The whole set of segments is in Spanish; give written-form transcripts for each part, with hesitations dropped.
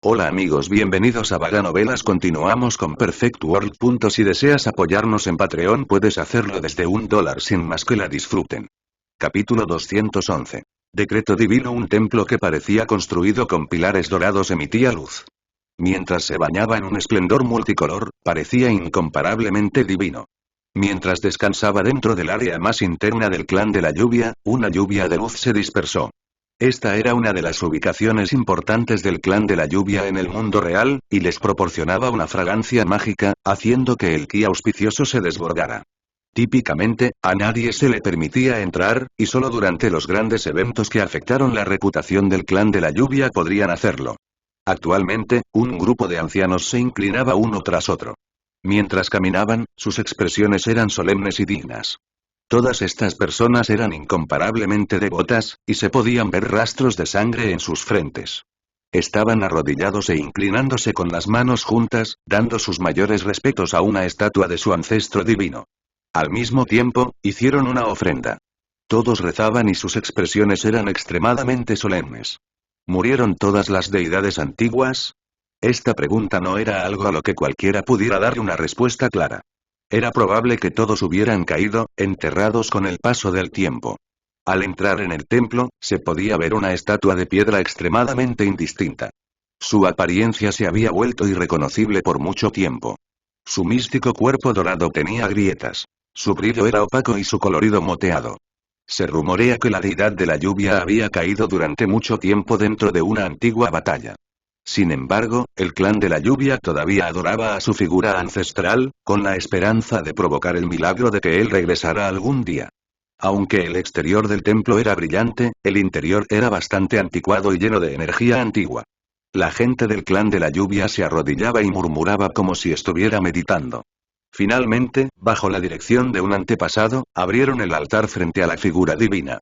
Hola amigos, bienvenidos a Vaga Novelas. Continuamos con Perfect World. Si deseas apoyarnos en Patreon puedes hacerlo desde $1 sin más. Que la disfruten. Capítulo 211. Decreto divino. Un templo que parecía construido con pilares dorados emitía luz. Mientras se bañaba en un esplendor multicolor, parecía incomparablemente divino. Mientras descansaba dentro del área más interna del clan de la lluvia, una lluvia de luz se dispersó. Esta era una de las ubicaciones importantes del clan de la lluvia en el mundo real, y les proporcionaba una fragancia mágica, haciendo que el ki auspicioso se desbordara. Típicamente, a nadie se le permitía entrar, y solo durante los grandes eventos que afectaron la reputación del clan de la lluvia podrían hacerlo. Actualmente, un grupo de ancianos se inclinaba uno tras otro. Mientras caminaban, sus expresiones eran solemnes y dignas. Todas estas personas eran incomparablemente devotas, y se podían ver rastros de sangre en sus frentes. Estaban arrodillados e inclinándose con las manos juntas, dando sus mayores respetos a una estatua de su ancestro divino. Al mismo tiempo, hicieron una ofrenda. Todos rezaban y sus expresiones eran extremadamente solemnes. ¿Murieron todas las deidades antiguas? Esta pregunta no era algo a lo que cualquiera pudiera dar una respuesta clara. Era probable que todos hubieran caído, enterrados con el paso del tiempo. Al entrar en el templo, se podía ver una estatua de piedra extremadamente indistinta. Su apariencia se había vuelto irreconocible por mucho tiempo. Su místico cuerpo dorado tenía grietas. Su brillo era opaco y su colorido moteado. Se rumorea que la deidad de la lluvia había caído durante mucho tiempo dentro de una antigua batalla. Sin embargo, el clan de la lluvia todavía adoraba a su figura ancestral, con la esperanza de provocar el milagro de que él regresara algún día. Aunque el exterior del templo era brillante, el interior era bastante anticuado y lleno de energía antigua. La gente del clan de la lluvia se arrodillaba y murmuraba como si estuviera meditando. Finalmente, bajo la dirección de un antepasado, abrieron el altar frente a la figura divina.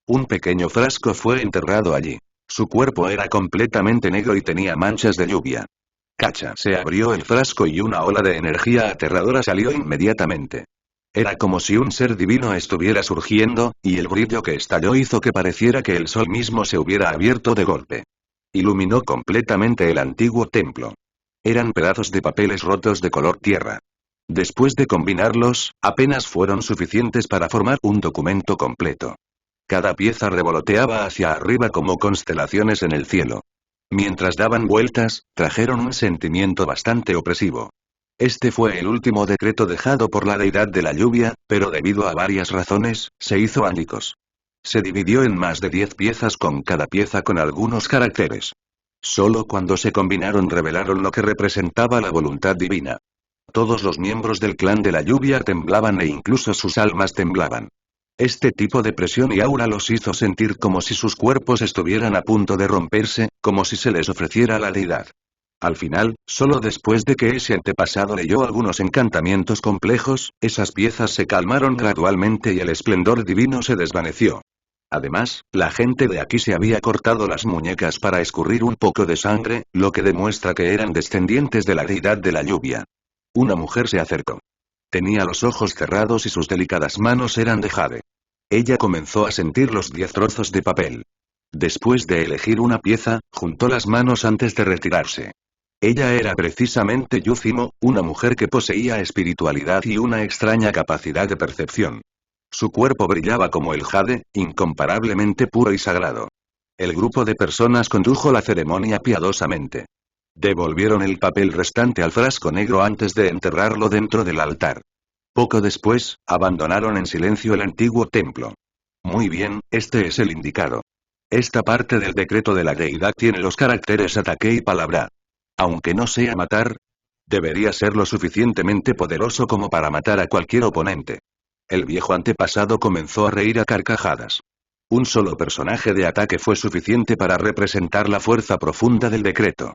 Un pequeño frasco fue enterrado allí. Su cuerpo era completamente negro y tenía manchas de lluvia. Cacha. Se abrió el frasco y una ola de energía aterradora salió inmediatamente. Era como si un ser divino estuviera surgiendo, y el brillo que estalló hizo que pareciera que el sol mismo se hubiera abierto de golpe. Iluminó completamente el antiguo templo. Eran pedazos de papeles rotos de color tierra. Después de combinarlos, apenas fueron suficientes para formar un documento completo. Cada pieza revoloteaba hacia arriba como constelaciones en el cielo. Mientras daban vueltas, trajeron un sentimiento bastante opresivo. Este fue el último decreto dejado por la deidad de la lluvia, pero debido a varias razones, se hizo añicos. Se dividió en más de 10 piezas con cada pieza con algunos caracteres. Solo cuando se combinaron revelaron lo que representaba la voluntad divina. Todos los miembros del clan de la lluvia temblaban e incluso sus almas temblaban. Este tipo de presión y aura los hizo sentir como si sus cuerpos estuvieran a punto de romperse, como si se les ofreciera la deidad. Al final, solo después de que ese antepasado leyó algunos encantamientos complejos, esas piezas se calmaron gradualmente y el esplendor divino se desvaneció. Además, la gente de aquí se había cortado las muñecas para escurrir un poco de sangre, lo que demuestra que eran descendientes de la deidad de la lluvia. Una mujer se acercó. Tenía los ojos cerrados y sus delicadas manos eran de jade. Ella comenzó a sentir los 10 trozos de papel. Después de elegir una pieza, juntó las manos antes de retirarse. Ella era precisamente Yuzimo, una mujer que poseía espiritualidad y una extraña capacidad de percepción. Su cuerpo brillaba como el jade, incomparablemente puro y sagrado. El grupo de personas condujo la ceremonia piadosamente. Devolvieron el papel restante al frasco negro antes de enterrarlo dentro del altar. Poco después, abandonaron en silencio el antiguo templo. Muy bien, este es el indicado. Esta parte del decreto de la deidad tiene los caracteres ataque y palabra. Aunque no sea matar, debería ser lo suficientemente poderoso como para matar a cualquier oponente. El viejo antepasado comenzó a reír a carcajadas. Un solo personaje de ataque fue suficiente para representar la fuerza profunda del decreto.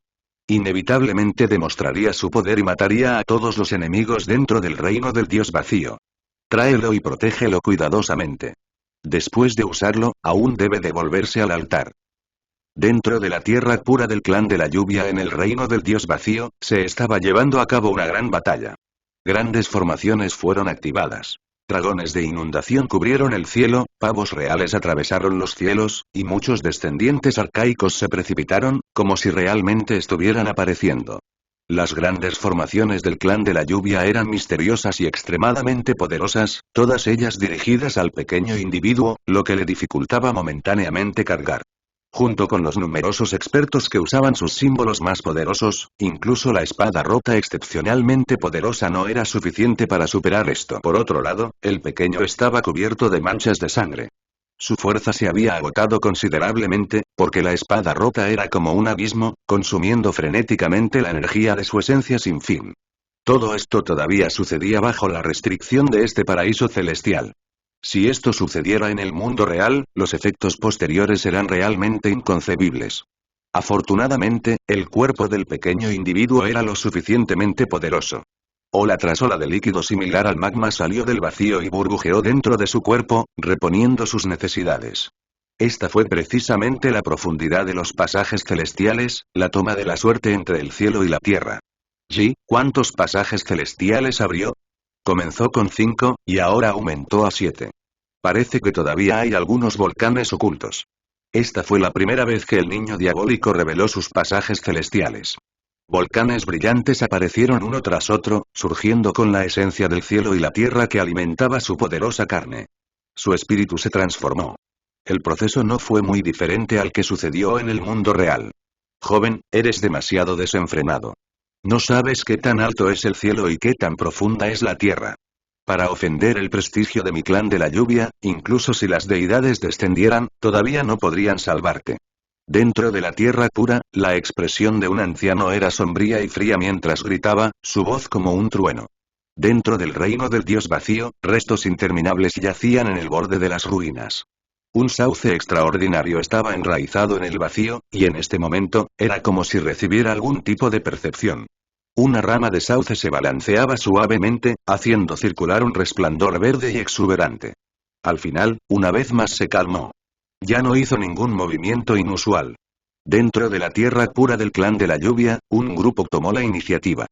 Inevitablemente demostraría su poder y mataría a todos los enemigos dentro del reino del dios vacío. Tráelo y protégelo cuidadosamente. Después de usarlo, aún debe devolverse al altar. Dentro de la tierra pura del clan de la lluvia en el reino del dios vacío, se estaba llevando a cabo una gran batalla. Grandes formaciones fueron activadas. Dragones de inundación cubrieron el cielo, pavos reales atravesaron los cielos, y muchos descendientes arcaicos se precipitaron, como si realmente estuvieran apareciendo. Las grandes formaciones del clan de la lluvia eran misteriosas y extremadamente poderosas, todas ellas dirigidas al pequeño individuo, lo que le dificultaba momentáneamente cargar. Junto con los numerosos expertos que usaban sus símbolos más poderosos, incluso la espada rota excepcionalmente poderosa no era suficiente para superar esto. Por otro lado, el pequeño estaba cubierto de manchas de sangre. Su fuerza se había agotado considerablemente, porque la espada rota era como un abismo, consumiendo frenéticamente la energía de su esencia sin fin. Todo esto todavía sucedía bajo la restricción de este paraíso celestial. Si esto sucediera en el mundo real, los efectos posteriores eran realmente inconcebibles. Afortunadamente, el cuerpo del pequeño individuo era lo suficientemente poderoso. Ola tras ola de líquido similar al magma salió del vacío y burbujeó dentro de su cuerpo, reponiendo sus necesidades. Esta fue precisamente la profundidad de los pasajes celestiales, la toma de la suerte entre el cielo y la tierra. ¿Cuántos pasajes celestiales abrió? Comenzó con 5, y ahora aumentó a 7. Parece que todavía hay algunos volcanes ocultos. Esta fue la primera vez que el niño diabólico reveló sus pasajes celestiales. Volcanes brillantes aparecieron uno tras otro, surgiendo con la esencia del cielo y la tierra que alimentaba su poderosa carne. Su espíritu se transformó. El proceso no fue muy diferente al que sucedió en el mundo real. Joven, eres demasiado desenfrenado. No sabes qué tan alto es el cielo y qué tan profunda es la tierra. Para ofender el prestigio de mi clan de la lluvia, incluso si las deidades descendieran, todavía no podrían salvarte. Dentro de la tierra pura, la expresión de un anciano era sombría y fría mientras gritaba, su voz como un trueno. Dentro del reino del dios vacío, restos interminables yacían en el borde de las ruinas. Un sauce extraordinario estaba enraizado en el vacío, y en este momento, era como si recibiera algún tipo de percepción. Una rama de sauce se balanceaba suavemente, haciendo circular un resplandor verde y exuberante. Al final, una vez más se calmó. Ya no hizo ningún movimiento inusual. Dentro de la tierra pura del clan de la lluvia, un grupo tomó la iniciativa.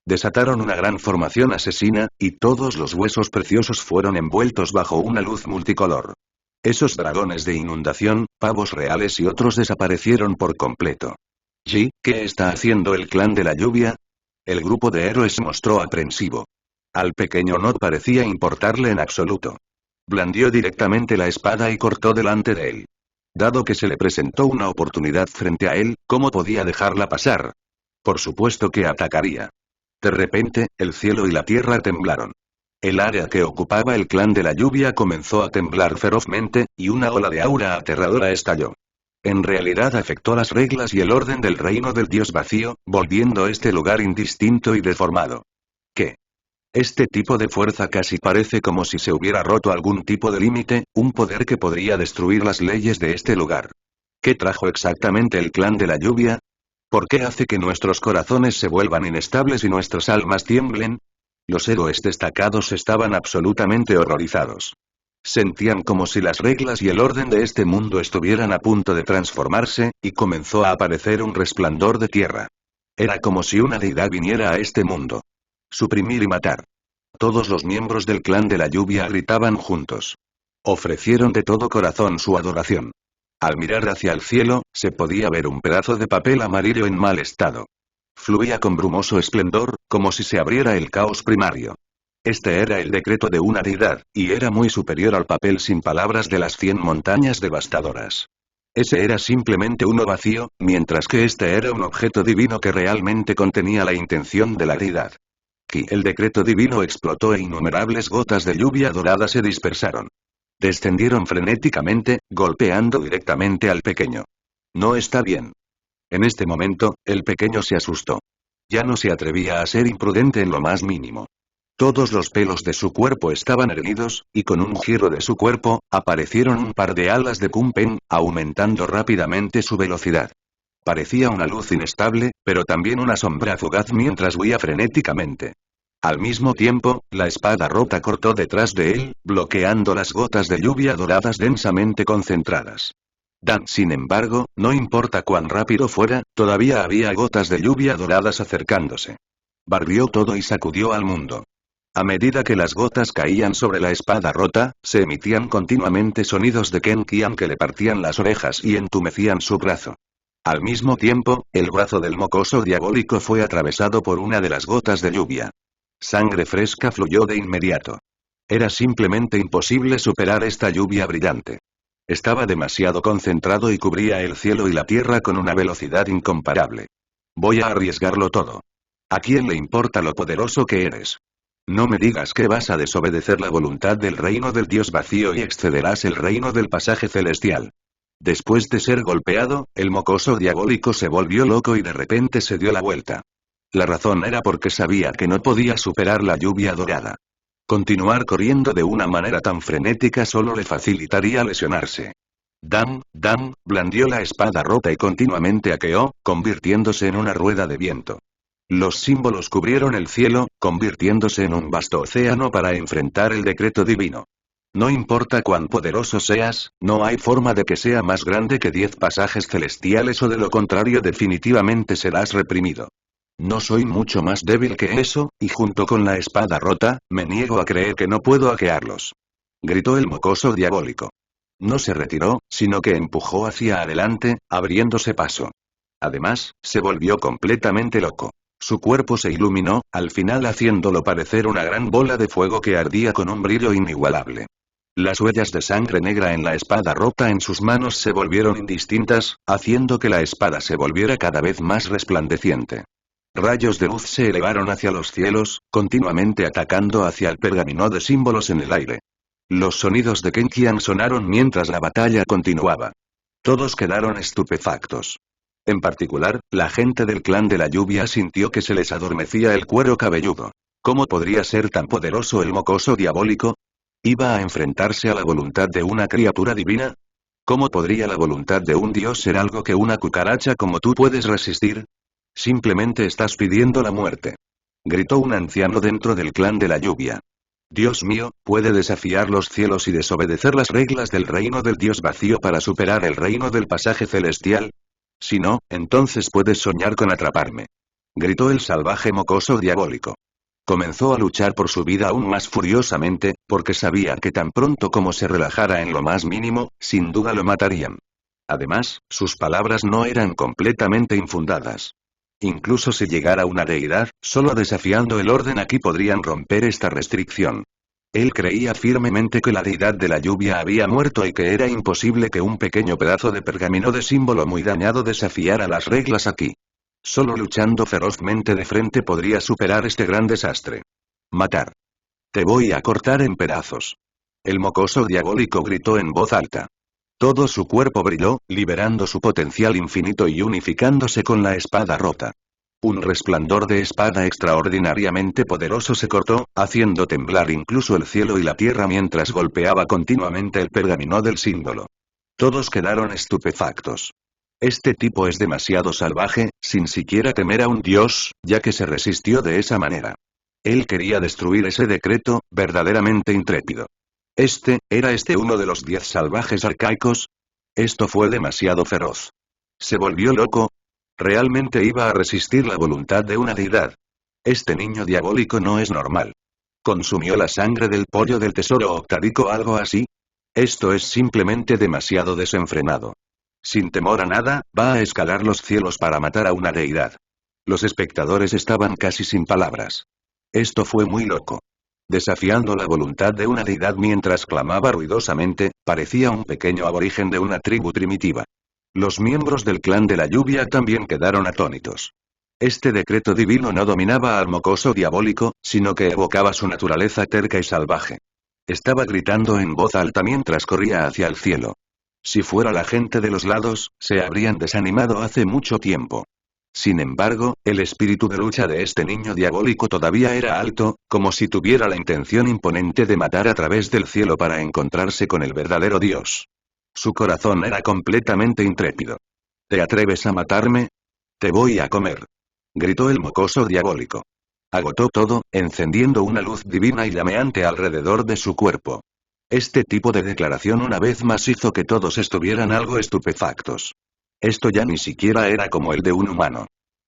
Desataron una gran formación asesina, y todos los huesos preciosos fueron envueltos bajo una luz multicolor. Esos dragones de inundación, pavos reales y otros desaparecieron por completo. ¿Qué está haciendo el clan de la lluvia? El grupo de héroes se mostró aprensivo. Al pequeño no parecía importarle en absoluto. Blandió directamente la espada y cortó delante de él. Dado que se le presentó una oportunidad frente a él, ¿cómo podía dejarla pasar? Por supuesto que atacaría. De repente, el cielo y la tierra temblaron. El área que ocupaba el clan de la lluvia comenzó a temblar ferozmente, y una ola de aura aterradora estalló. En realidad afectó las reglas y el orden del reino del dios vacío, volviendo este lugar indistinto y deformado. ¿Qué? Este tipo de fuerza casi parece como si se hubiera roto algún tipo de límite, un poder que podría destruir las leyes de este lugar. ¿Qué trajo exactamente el clan de la lluvia? ¿Por qué hace que nuestros corazones se vuelvan inestables y nuestras almas tiemblen? Los héroes destacados estaban absolutamente horrorizados. Sentían como si las reglas y el orden de este mundo estuvieran a punto de transformarse, y comenzó a aparecer un resplandor de tierra. Era como si una deidad viniera a este mundo. Suprimir y matar. Todos los miembros del clan de la lluvia gritaban juntos. Ofrecieron de todo corazón su adoración. Al mirar hacia el cielo, se podía ver un pedazo de papel amarillo en mal estado. Fluía con brumoso esplendor, como si se abriera el caos primario. Este era el decreto de una deidad, y era muy superior al papel sin palabras de las 100 montañas devastadoras. Ese era simplemente uno vacío, mientras que este era un objeto divino que realmente contenía la intención de la deidad. El decreto divino explotó e innumerables gotas de lluvia dorada se dispersaron. Descendieron frenéticamente, golpeando directamente al pequeño. No está bien. En este momento, el pequeño se asustó. Ya no se atrevía a ser imprudente en lo más mínimo. Todos los pelos de su cuerpo estaban erguidos, y con un giro de su cuerpo, aparecieron un par de alas de Kumpen, aumentando rápidamente su velocidad. Parecía una luz inestable, pero también una sombra fugaz mientras huía frenéticamente. Al mismo tiempo, la espada rota cortó detrás de él, bloqueando las gotas de lluvia doradas densamente concentradas. Sin embargo, no importa cuán rápido fuera, todavía había gotas de lluvia doradas acercándose. Barrió todo y sacudió al mundo. A medida que las gotas caían sobre la espada rota, se emitían continuamente sonidos de Kenkian que le partían las orejas y entumecían su brazo. Al mismo tiempo, el brazo del mocoso diabólico fue atravesado por una de las gotas de lluvia. Sangre fresca fluyó de inmediato. Era simplemente imposible superar esta lluvia brillante. Estaba demasiado concentrado y cubría el cielo y la tierra con una velocidad incomparable. Voy a arriesgarlo todo. ¿A quién le importa lo poderoso que eres? No me digas que vas a desobedecer la voluntad del reino del Dios vacío y excederás el reino del pasaje celestial. Después de ser golpeado, el mocoso diabólico se volvió loco y de repente se dio la vuelta. La razón era porque sabía que no podía superar la lluvia dorada. Continuar corriendo de una manera tan frenética solo le facilitaría lesionarse. Dam, blandió la espada rota y continuamente aqueó, convirtiéndose en una rueda de viento. Los símbolos cubrieron el cielo, convirtiéndose en un vasto océano para enfrentar el decreto divino. No importa cuán poderoso seas, no hay forma de que sea más grande que 10 pasajes celestiales o de lo contrario definitivamente serás reprimido. No soy mucho más débil que eso, y junto con la espada rota, me niego a creer que no puedo hackearlos. Gritó el mocoso diabólico. No se retiró, sino que empujó hacia adelante, abriéndose paso. Además, se volvió completamente loco. Su cuerpo se iluminó, al final haciéndolo parecer una gran bola de fuego que ardía con un brillo inigualable. Las huellas de sangre negra en la espada rota en sus manos se volvieron indistintas, haciendo que la espada se volviera cada vez más resplandeciente. Rayos de luz se elevaron hacia los cielos, continuamente atacando hacia el pergamino de símbolos en el aire. Los sonidos de Kenkian sonaron mientras la batalla continuaba. Todos quedaron estupefactos. En particular, la gente del clan de la lluvia sintió que se les adormecía el cuero cabelludo. ¿Cómo podría ser tan poderoso el mocoso diabólico? ¿Iba a enfrentarse a la voluntad de una criatura divina? ¿Cómo podría la voluntad de un dios ser algo que una cucaracha como tú puedes resistir? Simplemente estás pidiendo la muerte. Gritó un anciano dentro del clan de la lluvia. Dios mío, ¿puede desafiar los cielos y desobedecer las reglas del reino del Dios vacío para superar el reino del pasaje celestial? Si no, entonces puedes soñar con atraparme. Gritó el salvaje mocoso diabólico. Comenzó a luchar por su vida aún más furiosamente, porque sabía que tan pronto como se relajara en lo más mínimo, sin duda lo matarían. Además, sus palabras no eran completamente infundadas. Incluso si llegara una deidad, solo desafiando el orden aquí podrían romper esta restricción. Él creía firmemente que la deidad de la lluvia había muerto y que era imposible que un pequeño pedazo de pergamino de símbolo muy dañado desafiara las reglas aquí. Solo luchando ferozmente de frente podría superar este gran desastre. Matar. Te voy a cortar en pedazos. El mocoso diabólico gritó en voz alta. Todo su cuerpo brilló, liberando su potencial infinito y unificándose con la espada rota. Un resplandor de espada extraordinariamente poderoso se cortó, haciendo temblar incluso el cielo y la tierra mientras golpeaba continuamente el pergamino del símbolo. Todos quedaron estupefactos. Este tipo es demasiado salvaje, sin siquiera temer a un dios, ya que se resistió de esa manera. Él quería destruir ese decreto, verdaderamente intrépido. ¿Era este uno de los 10 salvajes arcaicos? Esto fue demasiado feroz. Se volvió loco. Realmente iba a resistir la voluntad de una deidad. Este niño diabólico no es normal. ¿Consumió la sangre del pollo del tesoro octádico o algo así? Esto es simplemente demasiado desenfrenado. Sin temor a nada, va a escalar los cielos para matar a una deidad. Los espectadores estaban casi sin palabras. Esto fue muy loco. Desafiando la voluntad de una deidad mientras clamaba ruidosamente, parecía un pequeño aborigen de una tribu primitiva. Los miembros del clan de la lluvia también quedaron atónitos. Este decreto divino no dominaba al mocoso diabólico, sino que evocaba su naturaleza terca y salvaje. Estaba gritando en voz alta mientras corría hacia el cielo. Si fuera la gente de los lados, se habrían desanimado hace mucho tiempo. Sin embargo, el espíritu de lucha de este niño diabólico todavía era alto, como si tuviera la intención imponente de matar a través del cielo para encontrarse con el verdadero Dios. Su corazón era completamente intrépido. ¿Te atreves a matarme? Te voy a comer. Gritó el mocoso diabólico. Agotó todo, encendiendo una luz divina y llameante alrededor de su cuerpo. Este tipo de declaración una vez más hizo que todos estuvieran algo estupefactos. Esto ya ni siquiera era como el de un humano.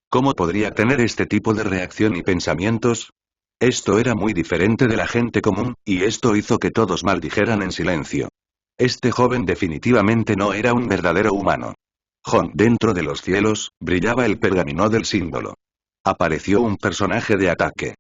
¿Cómo podría tener este tipo de reacción y pensamientos? Esto era muy diferente de la gente común, y esto hizo que todos maldijeran en silencio. Este joven definitivamente no era un verdadero humano. Dentro de los cielos, brillaba el pergamino del símbolo. Apareció un personaje de ataque.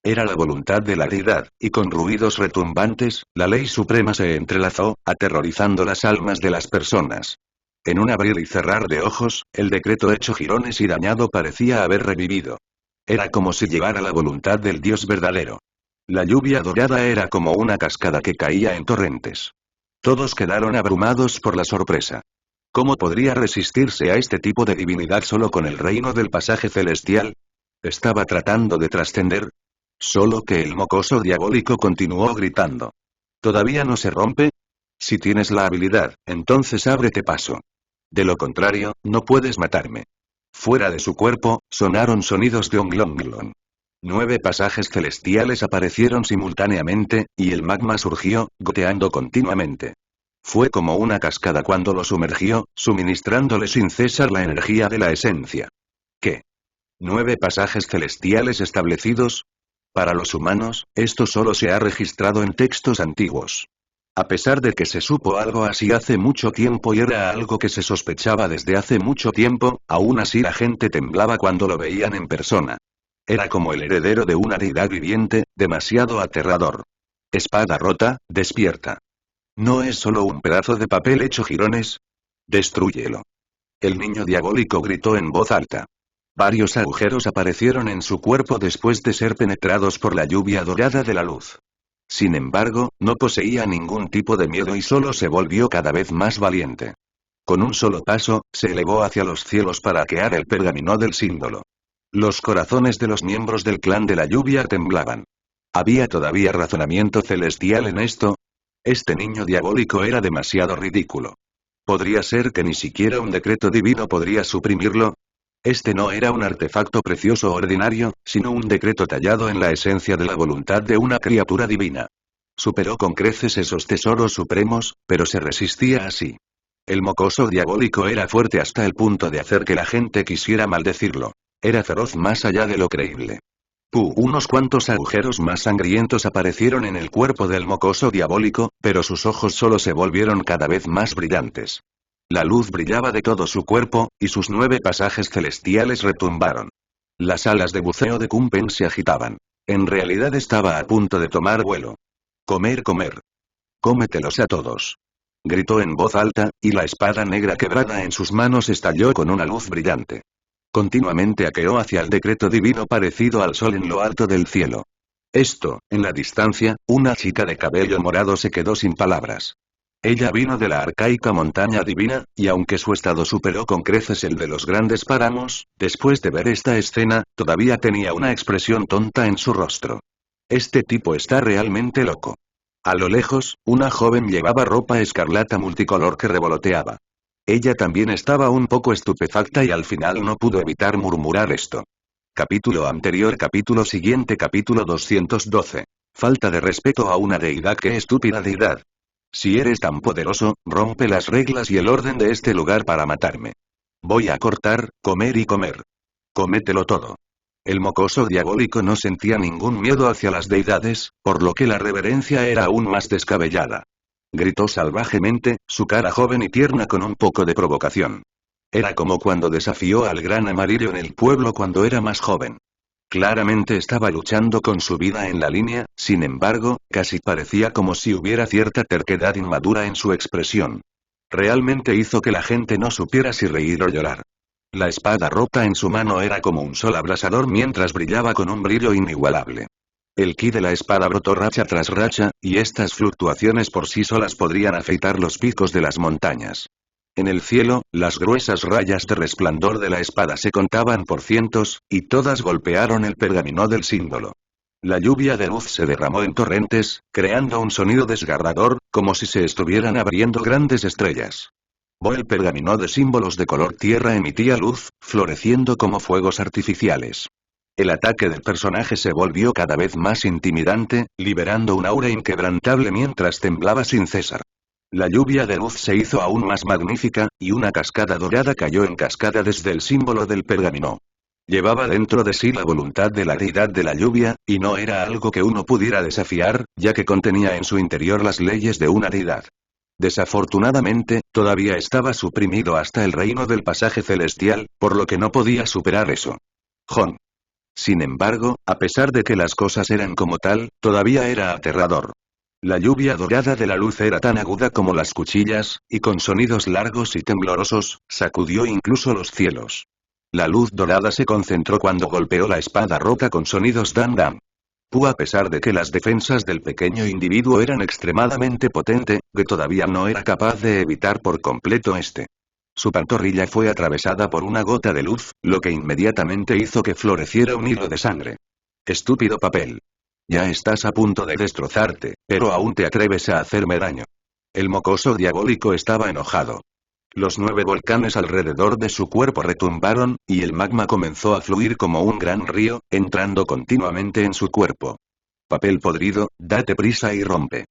Era la voluntad de la deidad, y con ruidos retumbantes, la ley suprema se entrelazó, aterrorizando las almas de las personas. En un abrir y cerrar de ojos, el decreto hecho jirones y dañado parecía haber revivido. Era como si llevara la voluntad del Dios verdadero. La lluvia dorada era como una cascada que caía en torrentes. Todos quedaron abrumados por la sorpresa. ¿Cómo podría resistirse a este tipo de divinidad solo con el reino del pasaje celestial? ¿Estaba tratando de trascender? Solo que el mocoso diabólico continuó gritando. ¿Todavía no se rompe? Si tienes la habilidad, entonces ábrete paso. De lo contrario, no puedes matarme. Fuera de su cuerpo, sonaron sonidos de onglonglon. 9 pasajes celestiales aparecieron simultáneamente, y el magma surgió, goteando continuamente. Fue como una cascada cuando lo sumergió, suministrándole sin cesar la energía de la esencia. ¿Qué? ¿9 pasajes celestiales establecidos? Para los humanos, esto solo se ha registrado en textos antiguos. A pesar de que se supo algo así hace mucho tiempo y era algo que se sospechaba desde hace mucho tiempo, aún así la gente temblaba cuando lo veían en persona. Era como el heredero de una deidad viviente, demasiado aterrador. Espada rota, despierta. ¿No es solo un pedazo de papel hecho jirones? Destrúyelo. El niño diabólico gritó en voz alta. Varios agujeros aparecieron en su cuerpo después de ser penetrados por la lluvia dorada de la luz. Sin embargo, no poseía ningún tipo de miedo y solo se volvió cada vez más valiente. Con un solo paso, se elevó hacia los cielos para hackear el pergamino del símbolo. Los corazones de los miembros del clan de la lluvia temblaban. ¿Había todavía razonamiento celestial en esto? Este niño diabólico era demasiado ridículo. ¿Podría ser que ni siquiera un decreto divino podría suprimirlo? Este no era un artefacto precioso ordinario, sino un decreto tallado en la esencia de la voluntad de una criatura divina. Superó con creces esos tesoros supremos, pero se resistía así. El mocoso diabólico era fuerte hasta el punto de hacer que la gente quisiera maldecirlo. Era feroz más allá de lo creíble. Unos cuantos agujeros más sangrientos aparecieron en el cuerpo del mocoso diabólico, pero sus ojos solo se volvieron cada vez más brillantes. La luz brillaba de todo su cuerpo, y sus 9 pasajes celestiales retumbaron. Las alas de buceo de Kumpen se agitaban. En realidad estaba a punto de tomar vuelo. Comer. Cómetelos a todos. Gritó en voz alta, y la espada negra quebrada en sus manos estalló con una luz brillante. Continuamente hackeó hacia el decreto divino parecido al sol en lo alto del cielo. En la distancia, una chica de cabello morado se quedó sin palabras. Ella vino de la arcaica montaña divina, y aunque su estado superó con creces el de los grandes páramos, después de ver esta escena, todavía tenía una expresión tonta en su rostro. Este tipo está realmente loco. A lo lejos, una joven llevaba ropa escarlata multicolor que revoloteaba. Ella también estaba un poco estupefacta y al final no pudo evitar murmurar esto. Capítulo anterior, capítulo siguiente, capítulo 212. Falta de respeto a una deidad. ¡Qué estúpida deidad! Si eres tan poderoso, rompe las reglas y el orden de este lugar para matarme. Voy a cortar, comer y comer. Comételo todo. El mocoso diabólico no sentía ningún miedo hacia las deidades, por lo que la reverencia era aún más descabellada. Gritó salvajemente, su cara joven y tierna con un poco de provocación. Era como cuando desafió al gran amarillo en el pueblo cuando era más joven. Claramente estaba luchando con su vida en la línea, sin embargo, casi parecía como si hubiera cierta terquedad inmadura en su expresión. Realmente hizo que la gente no supiera si reír o llorar. La espada rota en su mano era como un sol abrasador mientras brillaba con un brillo inigualable. El ki de la espada brotó racha tras racha, y estas fluctuaciones por sí solas podrían afeitar los picos de las montañas. En el cielo, las gruesas rayas de resplandor de la espada se contaban por cientos, y todas golpearon el pergamino del símbolo. La lluvia de luz se derramó en torrentes, creando un sonido desgarrador, como si se estuvieran abriendo grandes estrellas. El pergamino de símbolos de color tierra emitía luz, floreciendo como fuegos artificiales. El ataque del personaje se volvió cada vez más intimidante, liberando un aura inquebrantable mientras temblaba sin cesar. La lluvia de luz se hizo aún más magnífica, y una cascada dorada cayó en cascada desde el símbolo del pergamino. Llevaba dentro de sí la voluntad de la deidad de la lluvia, y no era algo que uno pudiera desafiar, ya que contenía en su interior las leyes de una deidad. Desafortunadamente, todavía estaba suprimido hasta el reino del pasaje celestial, por lo que no podía superar eso. Jon. Sin embargo, a pesar de que las cosas eran como tal, todavía era aterrador. La lluvia dorada de la luz era tan aguda como las cuchillas, y con sonidos largos y temblorosos, sacudió incluso los cielos. La luz dorada se concentró cuando golpeó la espada rota con sonidos dan dan. A pesar de que las defensas del pequeño individuo eran extremadamente potentes, que todavía no era capaz de evitar por completo este. Su pantorrilla fue atravesada por una gota de luz, lo que inmediatamente hizo que floreciera un hilo de sangre. Estúpido papel. Ya estás a punto de destrozarte, pero aún te atreves a hacerme daño. El mocoso diabólico estaba enojado. Los 9 volcanes alrededor de su cuerpo retumbaron, y el magma comenzó a fluir como un gran río, entrando continuamente en su cuerpo. Papel podrido, date prisa y rompe.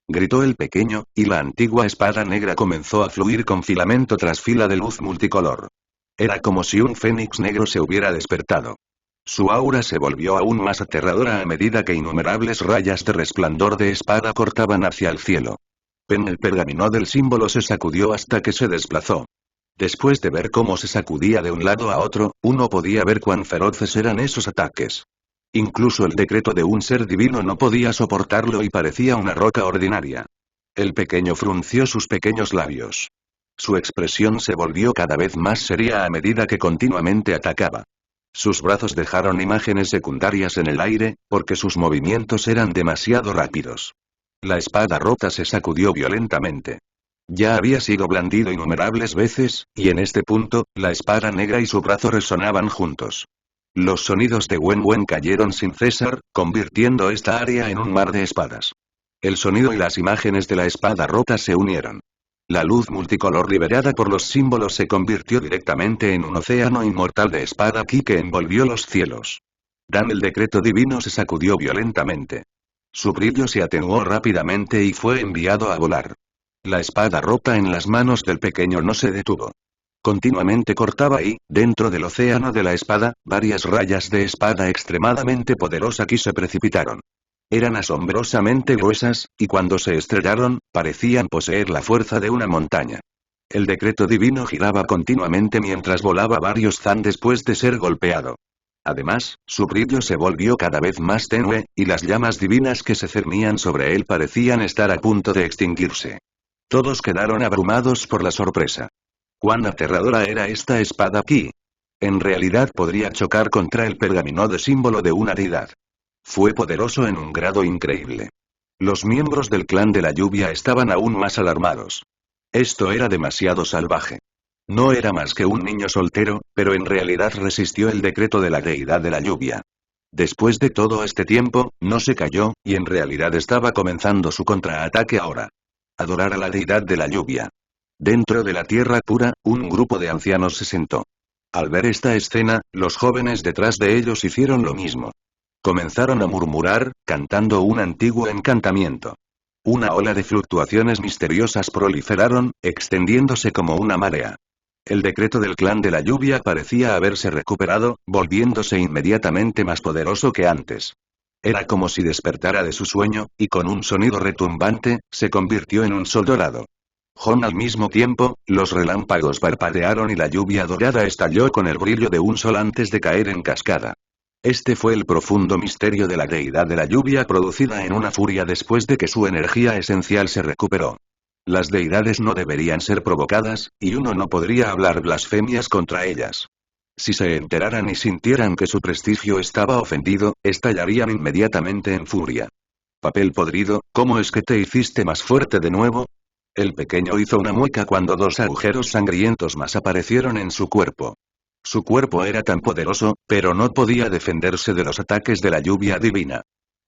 Gritó el pequeño, y la antigua espada negra comenzó a fluir con filamento tras fila de luz multicolor. Era como si un fénix negro se hubiera despertado. Su aura se volvió aún más aterradora a medida que innumerables rayas de resplandor de espada cortaban hacia el cielo. El pergamino del símbolo se sacudió hasta que se desplazó. Después de ver cómo se sacudía de un lado a otro, uno podía ver cuán feroces eran esos ataques. Incluso el decreto de un ser divino no podía soportarlo y parecía una roca ordinaria. El pequeño frunció sus pequeños labios. Su expresión se volvió cada vez más seria a medida que continuamente atacaba. Sus brazos dejaron imágenes secundarias en el aire, porque sus movimientos eran demasiado rápidos. La espada rota se sacudió violentamente. Ya había sido blandido innumerables veces, y en este punto, la espada negra y su brazo resonaban juntos. Los sonidos de Wen Wen cayeron sin cesar, convirtiendo esta área en un mar de espadas. El sonido y las imágenes de la espada rota se unieron. La luz multicolor liberada por los símbolos se convirtió directamente en un océano inmortal de espada ki que envolvió los cielos. El decreto divino se sacudió violentamente. Su brillo se atenuó rápidamente y fue enviado a volar. La espada rota en las manos del pequeño no se detuvo. Continuamente cortaba y, dentro del océano de la espada, varias rayas de espada extremadamente poderosa ki se precipitaron. Eran asombrosamente gruesas, y cuando se estrellaron, parecían poseer la fuerza de una montaña. El decreto divino giraba continuamente mientras volaba varios zan después de ser golpeado. Además, su brillo se volvió cada vez más tenue, y las llamas divinas que se cernían sobre él parecían estar a punto de extinguirse. Todos quedaron abrumados por la sorpresa. ¿Cuán aterradora era esta espada ki? En realidad podría chocar contra el pergamino de símbolo de una deidad. Fue poderoso en un grado increíble. Los miembros del clan de la lluvia estaban aún más alarmados. Esto era demasiado salvaje. No era más que un niño soltero, pero en realidad resistió el decreto de la deidad de la lluvia. Después de todo este tiempo, no se cayó, y en realidad estaba comenzando su contraataque ahora. Adorar a la deidad de la lluvia. Dentro de la tierra pura, un grupo de ancianos se sentó. Al ver esta escena, los jóvenes detrás de ellos hicieron lo mismo. Comenzaron a murmurar, cantando un antiguo encantamiento. Una ola de fluctuaciones misteriosas proliferaron, extendiéndose como una marea. El decreto del clan de la lluvia parecía haberse recuperado, volviéndose inmediatamente más poderoso que antes. Era como si despertara de su sueño, y con un sonido retumbante, se convirtió en un sol dorado. Jon al mismo tiempo, los relámpagos parpadearon y la lluvia dorada estalló con el brillo de un sol antes de caer en cascada. Este fue el profundo misterio de la deidad de la lluvia producida en una furia después de que su energía esencial se recuperó. Las deidades no deberían ser provocadas, y uno no podría hablar blasfemias contra ellas. Si se enteraran y sintieran que su prestigio estaba ofendido, estallarían inmediatamente en furia. Papel podrido, ¿cómo es que te hiciste más fuerte de nuevo? El pequeño hizo una mueca cuando 2 agujeros sangrientos más aparecieron en su cuerpo. Su cuerpo era tan poderoso, pero no podía defenderse de los ataques de la lluvia divina.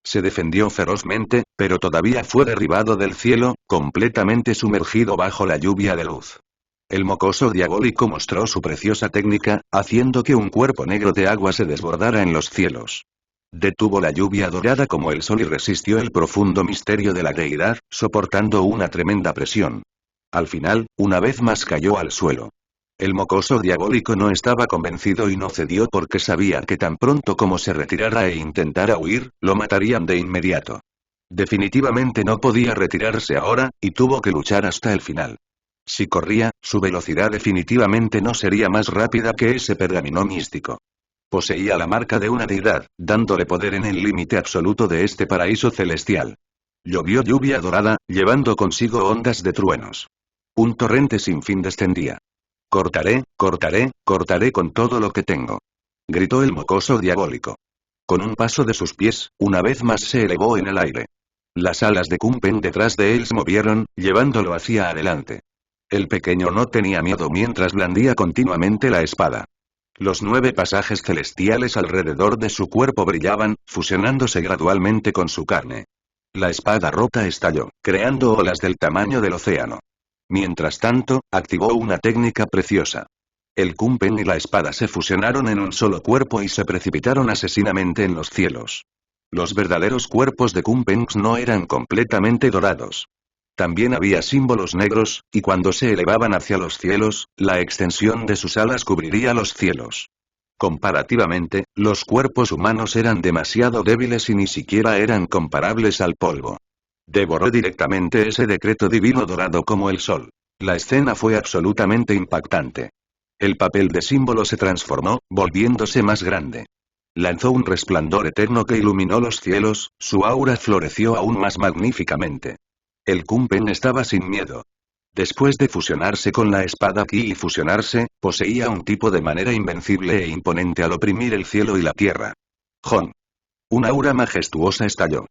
Se defendió ferozmente, pero todavía fue derribado del cielo, completamente sumergido bajo la lluvia de luz. El mocoso diabólico mostró su preciosa técnica, haciendo que un cuerpo negro de agua se desbordara en los cielos. Detuvo la lluvia dorada como el sol y resistió el profundo misterio de la deidad, soportando una tremenda presión. Al final, una vez más cayó al suelo. El mocoso diabólico no estaba convencido y no cedió porque sabía que tan pronto como se retirara e intentara huir, lo matarían de inmediato. Definitivamente no podía retirarse ahora, y tuvo que luchar hasta el final. Si corría, su velocidad definitivamente no sería más rápida que ese pergamino místico. Poseía la marca de una deidad, dándole poder en el límite absoluto de este paraíso celestial. Llovió lluvia dorada, llevando consigo ondas de truenos. Un torrente sin fin descendía. Cortaré, cortaré, cortaré con todo lo que tengo. Gritó el mocoso diabólico. Con un paso de sus pies, una vez más se elevó en el aire. Las alas de Kumpen detrás de él se movieron, llevándolo hacia adelante. El pequeño no tenía miedo mientras blandía continuamente la espada. Los 9 pasajes celestiales alrededor de su cuerpo brillaban, fusionándose gradualmente con su carne. La espada rota estalló, creando olas del tamaño del océano. Mientras tanto, activó una técnica preciosa. El Kumpen y la espada se fusionaron en un solo cuerpo y se precipitaron asesinamente en los cielos. Los verdaderos cuerpos de Kumpens no eran completamente dorados. También había símbolos negros, y cuando se elevaban hacia los cielos, la extensión de sus alas cubriría los cielos. Comparativamente, los cuerpos humanos eran demasiado débiles y ni siquiera eran comparables al polvo. Devoró directamente ese decreto divino dorado como el sol. La escena fue absolutamente impactante. El papel de símbolo se transformó, volviéndose más grande. Lanzó un resplandor eterno que iluminó los cielos, su aura floreció aún más magníficamente. El Kumpen estaba sin miedo. Después de fusionarse con la espada Ki y fusionarse, poseía un tipo de manera invencible e imponente al oprimir el cielo y la tierra. Jon. Un aura majestuosa estalló.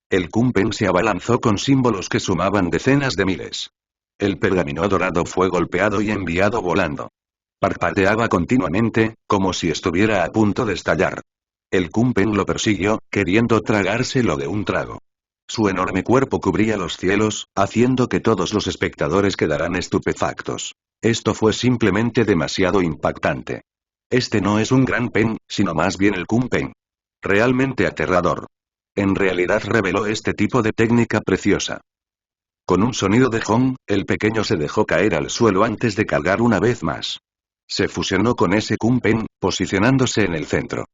El Kumpen se abalanzó con símbolos que sumaban decenas de miles. El pergamino dorado fue golpeado y enviado volando. Parpadeaba continuamente, como si estuviera a punto de estallar. El Kumpen lo persiguió, queriendo tragárselo de un trago. Su enorme cuerpo cubría los cielos, haciendo que todos los espectadores quedaran estupefactos. Esto fue simplemente demasiado impactante. Este no es un gran pen, sino más bien el Kumpen. Realmente aterrador. En realidad reveló este tipo de técnica preciosa. Con un sonido de Jon, el pequeño se dejó caer al suelo antes de cargar una vez más. Se fusionó con ese Kumpen, posicionándose en el centro.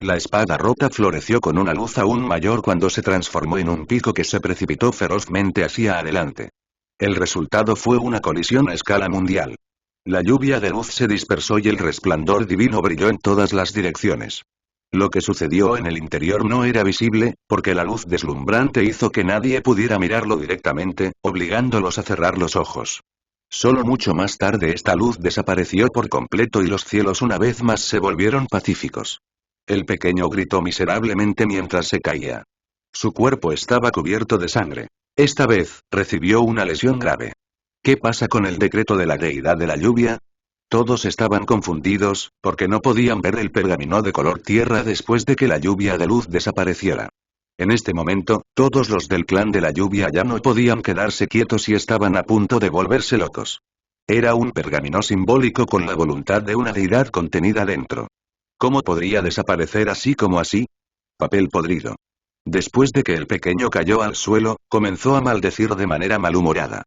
La espada rota floreció con una luz aún mayor cuando se transformó en un pico que se precipitó ferozmente hacia adelante. El resultado fue una colisión a escala mundial. La lluvia de luz se dispersó y el resplandor divino brilló en todas las direcciones. Lo que sucedió en el interior no era visible, porque la luz deslumbrante hizo que nadie pudiera mirarlo directamente, obligándolos a cerrar los ojos. Solo mucho más tarde esta luz desapareció por completo y los cielos una vez más se volvieron pacíficos. El pequeño gritó miserablemente mientras se caía. Su cuerpo estaba cubierto de sangre. Esta vez, recibió una lesión grave. ¿Qué pasa con el decreto de la deidad de la lluvia? Todos estaban confundidos, porque no podían ver el pergamino de color tierra después de que la lluvia de luz desapareciera. En este momento, todos los del clan de la lluvia ya no podían quedarse quietos y estaban a punto de volverse locos. Era un pergamino simbólico con la voluntad de una deidad contenida dentro. ¿Cómo podría desaparecer así como así? Papel podrido. Después de que el pequeño cayó al suelo, comenzó a maldecir de manera malhumorada.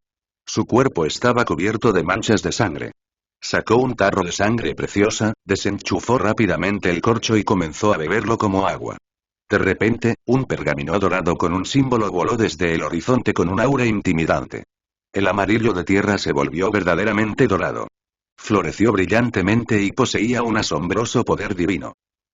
Su cuerpo estaba cubierto de manchas de sangre. Sacó un tarro de sangre preciosa, desenchufó rápidamente el corcho y comenzó a beberlo como agua. De repente, un pergamino dorado con un símbolo voló desde el horizonte con un aura intimidante. El amarillo de tierra se volvió verdaderamente dorado. Floreció brillantemente y poseía un asombroso poder divino.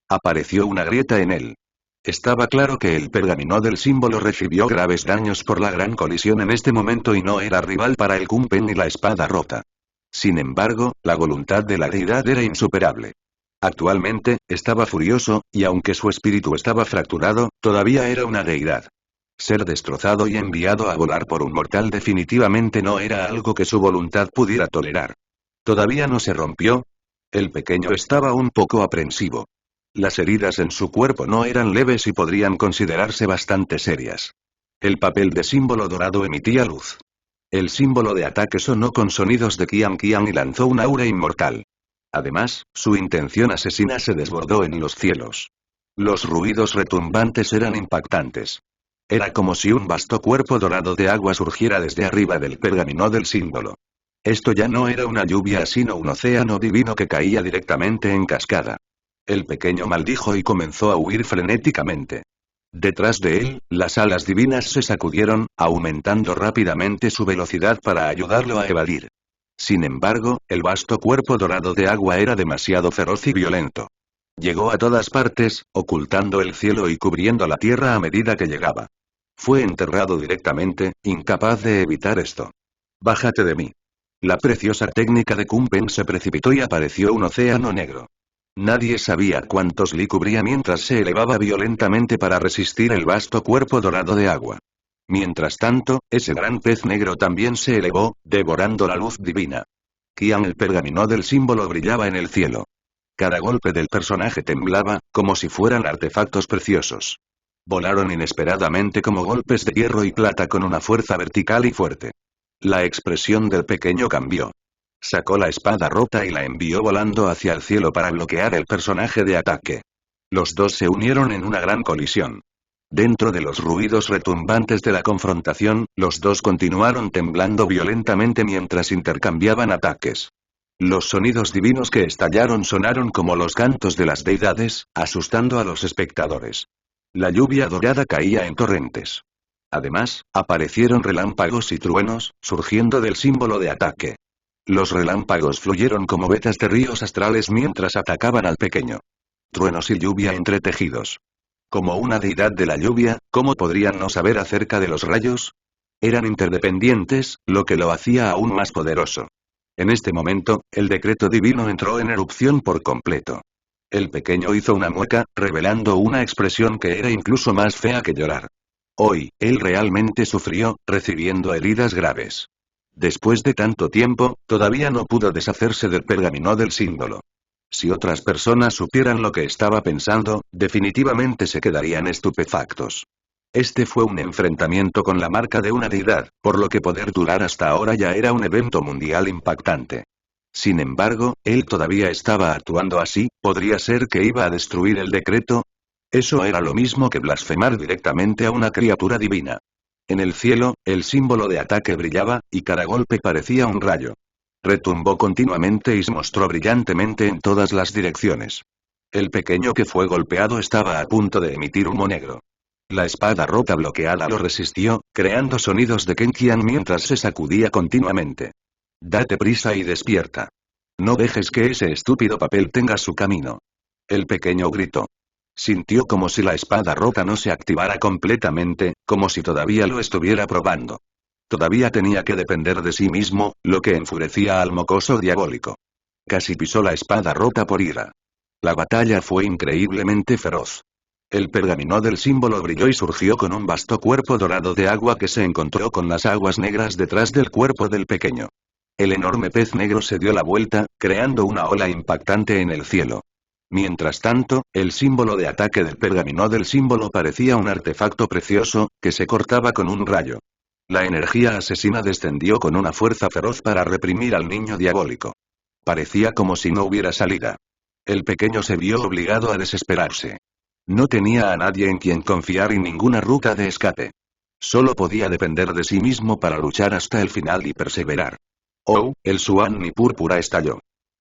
Apareció una grieta en él. Estaba claro que el pergamino del símbolo recibió graves daños por la gran colisión en este momento y no era rival para el Kumpen ni la espada rota. Sin embargo, la voluntad de la deidad era insuperable. Actualmente, estaba furioso, y aunque su espíritu estaba fracturado, todavía era una deidad. Ser destrozado y enviado a volar por un mortal definitivamente no era algo que su voluntad pudiera tolerar. ¿Todavía no se rompió? El pequeño estaba un poco aprensivo. Las heridas en su cuerpo no eran leves y podrían considerarse bastante serias. El papel de símbolo dorado emitía luz. El símbolo de ataque sonó con sonidos de Qian Qian y lanzó un aura inmortal. Además, su intención asesina se desbordó en los cielos. Los ruidos retumbantes eran impactantes. Era como si un vasto cuerpo dorado de agua surgiera desde arriba del pergamino del símbolo. Esto ya no era una lluvia sino un océano divino que caía directamente en cascada. El pequeño maldijo y comenzó a huir frenéticamente. Detrás de él, las alas divinas se sacudieron, aumentando rápidamente su velocidad para ayudarlo a evadir. Sin embargo, el vasto cuerpo dorado de agua era demasiado feroz y violento. Llegó a todas partes, ocultando el cielo y cubriendo la tierra a medida que llegaba. Fue enterrado directamente, incapaz de evitar esto. Bájate de mí. La preciosa técnica de Kumpen se precipitó y apareció un océano negro. Nadie sabía cuántos li cubría mientras se elevaba violentamente para resistir el vasto cuerpo dorado de agua. Mientras tanto, ese gran pez negro también se elevó, devorando la luz divina. Qian, el pergamino del símbolo, brillaba en el cielo. Cada golpe del personaje temblaba, como si fueran artefactos preciosos. Volaron inesperadamente como golpes de hierro y plata con una fuerza vertical y fuerte. La expresión del pequeño cambió. Sacó la espada rota y la envió volando hacia el cielo para bloquear el personaje de ataque. Los dos se unieron en una gran colisión. Dentro de los ruidos retumbantes de la confrontación, los dos continuaron temblando violentamente mientras intercambiaban ataques. Los sonidos divinos que estallaron sonaron como los cantos de las deidades, asustando a los espectadores. La lluvia dorada caía en torrentes. Además, aparecieron relámpagos y truenos, surgiendo del símbolo de ataque. Los relámpagos fluyeron como vetas de ríos astrales mientras atacaban al pequeño. Truenos y lluvia entretejidos. Como una deidad de la lluvia, ¿cómo podrían no saber acerca de los rayos? Eran interdependientes, lo que lo hacía aún más poderoso. En este momento, el decreto divino entró en erupción por completo. El pequeño hizo una mueca, revelando una expresión que era incluso más fea que llorar. Hoy, él realmente sufrió, recibiendo heridas graves. Después de tanto tiempo, todavía no pudo deshacerse del pergamino del símbolo. Si otras personas supieran lo que estaba pensando, definitivamente se quedarían estupefactos. Este fue un enfrentamiento con la marca de una deidad, por lo que poder durar hasta ahora ya era un evento mundial impactante. Sin embargo, él todavía estaba actuando así, ¿podría ser que iba a destruir el decreto? Eso era lo mismo que blasfemar directamente a una criatura divina. En el cielo, el símbolo de ataque brillaba, y cada golpe parecía un rayo. Retumbó continuamente y se mostró brillantemente en todas las direcciones. El pequeño que fue golpeado estaba a punto de emitir humo negro. La espada rota bloqueada lo resistió, creando sonidos de Kenkian mientras se sacudía continuamente. Date prisa y despierta. No dejes que ese estúpido papel tenga su camino. El pequeño gritó. Sintió como si la espada rota no se activara completamente, como si todavía lo estuviera probando. Todavía tenía que depender de sí mismo, lo que enfurecía al mocoso diabólico. Casi pisó la espada rota por ira. La batalla fue increíblemente feroz. El pergamino del símbolo brilló y surgió con un vasto cuerpo dorado de agua que se encontró con las aguas negras detrás del cuerpo del pequeño. El enorme pez negro se dio la vuelta, creando una ola impactante en el cielo. Mientras tanto, el símbolo de ataque del pergamino del símbolo parecía un artefacto precioso, que se cortaba con un rayo. La energía asesina descendió con una fuerza feroz para reprimir al niño diabólico. Parecía como si no hubiera salida. El pequeño se vio obligado a desesperarse. No tenía a nadie en quien confiar y ninguna ruta de escape. Solo podía depender de sí mismo para luchar hasta el final y perseverar. Oh, el Suanni púrpura estalló.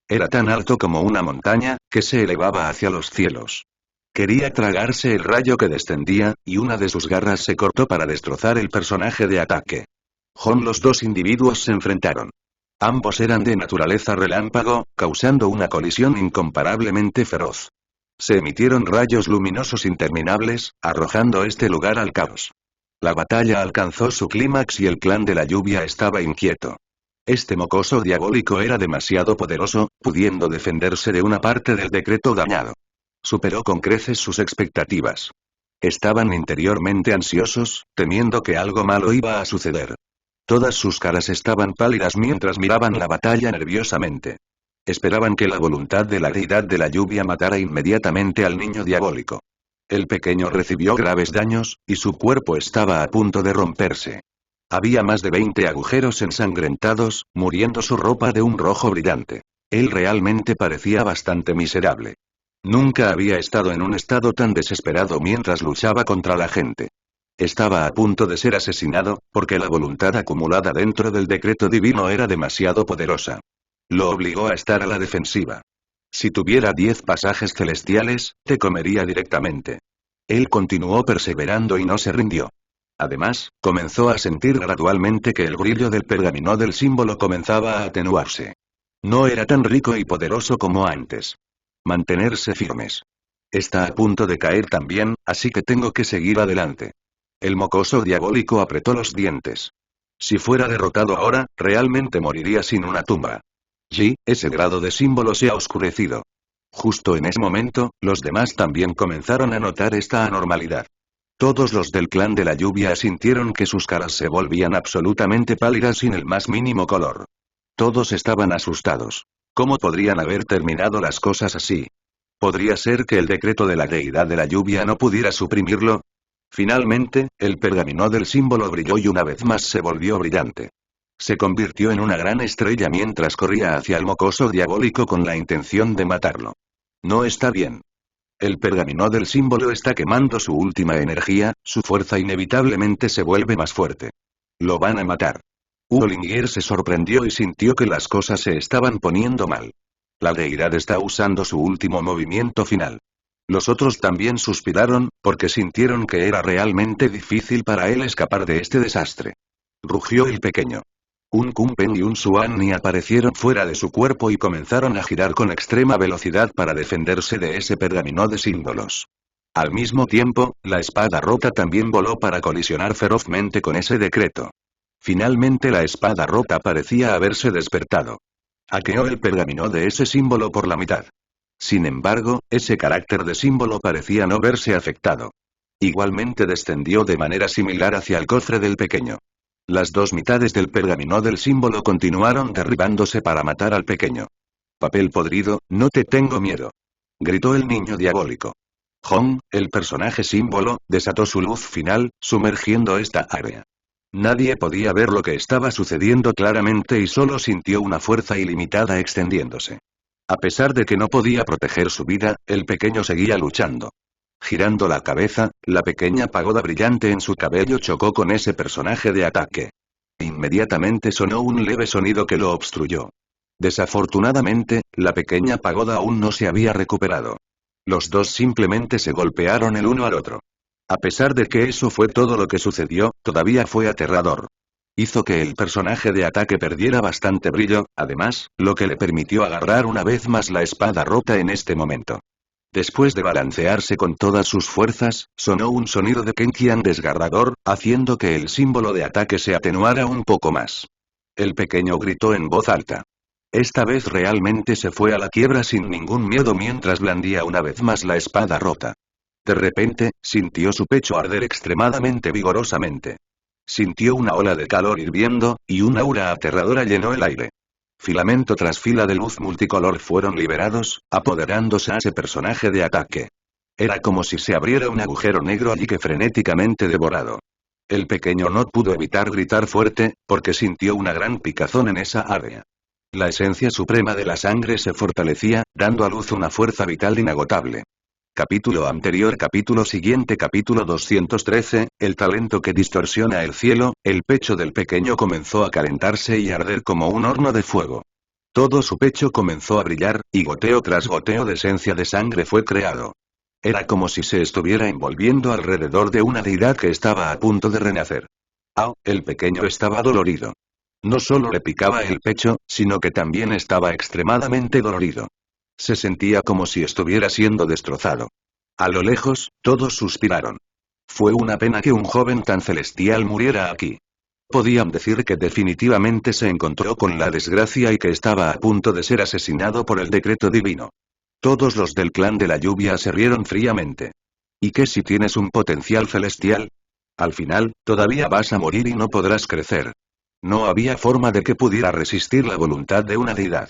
Era tan alto como una montaña, que se elevaba hacia los cielos. Quería tragarse el rayo que descendía, y una de sus garras se cortó para destrozar el personaje de ataque. Los dos individuos se enfrentaron. Ambos eran de naturaleza relámpago, causando una colisión incomparablemente feroz. Se emitieron rayos luminosos interminables, arrojando este lugar al caos. La batalla alcanzó su clímax y el clan de la lluvia estaba inquieto. Este mocoso diabólico era demasiado poderoso, pudiendo defenderse de una parte del decreto dañado. Superó con creces sus expectativas. Estaban interiormente ansiosos, temiendo que algo malo iba a suceder. Todas sus caras estaban pálidas mientras miraban la batalla nerviosamente. Esperaban que la voluntad de la deidad de la lluvia matara inmediatamente al niño diabólico. El pequeño recibió graves daños, y su cuerpo estaba a punto de romperse. Había más de 20 agujeros ensangrentados, muriendo su ropa de un rojo brillante. Él realmente parecía bastante miserable. Nunca había estado en un estado tan desesperado mientras luchaba contra la gente. Estaba a punto de ser asesinado, porque la voluntad acumulada dentro del decreto divino era demasiado poderosa. Lo obligó a estar a la defensiva. Si tuviera 10 pasajes celestiales, te comería directamente. Él continuó perseverando y no se rindió. Además, comenzó a sentir gradualmente que el brillo del pergamino del símbolo comenzaba a atenuarse. No era tan rico y poderoso como antes. Mantenerse firmes. Está a punto de caer también, así que tengo que seguir adelante. El mocoso diabólico apretó los dientes. Si fuera derrotado ahora, realmente moriría sin una tumba. Ese grado de símbolo se ha oscurecido. Justo en ese momento, los demás también comenzaron a notar esta anormalidad. Todos los del clan de la lluvia sintieron que sus caras se volvían absolutamente pálidas sin el más mínimo color. Todos estaban asustados. ¿Cómo podrían haber terminado las cosas así? ¿Podría ser que el decreto de la deidad de la lluvia no pudiera suprimirlo? Finalmente, el pergamino del símbolo brilló y una vez más se volvió brillante. Se convirtió en una gran estrella mientras corría hacia el mocoso diabólico con la intención de matarlo. No está bien. El pergamino del símbolo está quemando su última energía, su fuerza inevitablemente se vuelve más fuerte. Lo van a matar. Uolinger se sorprendió y sintió que las cosas se estaban poniendo mal. La deidad está usando su último movimiento final. Los otros también suspiraron, porque sintieron que era realmente difícil para él escapar de este desastre. Rugió el pequeño. Un Kumpen y un Suanni aparecieron fuera de su cuerpo y comenzaron a girar con extrema velocidad para defenderse de ese pergamino de símbolos. Al mismo tiempo, la espada rota también voló para colisionar ferozmente con ese decreto. Finalmente la espada rota parecía haberse despertado. Hackeó el pergamino de ese símbolo por la mitad. Sin embargo, ese carácter de símbolo parecía no verse afectado. Igualmente descendió de manera similar hacia el cofre del pequeño. Las dos mitades del pergamino del símbolo continuaron derribándose para matar al pequeño. Papel podrido, no te tengo miedo. Gritó el niño diabólico. Hong, el personaje símbolo, desató su luz final, sumergiendo esta área. Nadie podía ver lo que estaba sucediendo claramente y solo sintió una fuerza ilimitada extendiéndose. A pesar de que no podía proteger su vida, el pequeño seguía luchando. Girando la cabeza, la pequeña pagoda brillante en su cabello chocó con ese personaje de ataque. Inmediatamente sonó un leve sonido que lo obstruyó. Desafortunadamente, la pequeña pagoda aún no se había recuperado. Los dos simplemente se golpearon el uno al otro. A pesar de que eso fue todo lo que sucedió, todavía fue aterrador. Hizo que el personaje de ataque perdiera bastante brillo, además, lo que le permitió agarrar una vez más la espada rota en este momento. Después de balancearse con todas sus fuerzas, sonó un sonido de Kenkian desgarrador, haciendo que el símbolo de ataque se atenuara un poco más. El pequeño gritó en voz alta. Esta vez realmente se fue a la quiebra sin ningún miedo mientras blandía una vez más la espada rota. De repente, sintió su pecho arder extremadamente vigorosamente. Sintió una ola de calor hirviendo, y una aura aterradora llenó el aire. Filamento tras fila de luz multicolor fueron liberados, apoderándose a ese personaje de ataque. Era como si se abriera un agujero negro allí que frenéticamente devorado. El pequeño no pudo evitar gritar fuerte, porque sintió una gran picazón en esa área. La esencia suprema de la sangre se fortalecía, dando a luz una fuerza vital inagotable. Capítulo anterior. Capítulo siguiente. Capítulo 213, el talento que distorsiona el cielo. El pecho del pequeño comenzó a calentarse y arder como un horno de fuego. Todo su pecho comenzó a brillar, y goteo tras goteo de esencia de sangre fue creado. Era como si se estuviera envolviendo alrededor de una deidad que estaba a punto de renacer. El pequeño estaba dolorido. No solo le picaba el pecho, sino que también estaba extremadamente dolorido. Se sentía como si estuviera siendo destrozado. A lo lejos, todos suspiraron. Fue una pena que un joven tan celestial muriera aquí. Podían decir que definitivamente se encontró con la desgracia y que estaba a punto de ser asesinado por el decreto divino. Todos los del clan de la lluvia se rieron fríamente. ¿Y qué si tienes un potencial celestial? Al final, todavía vas a morir y no podrás crecer. No había forma de que pudiera resistir la voluntad de una deidad.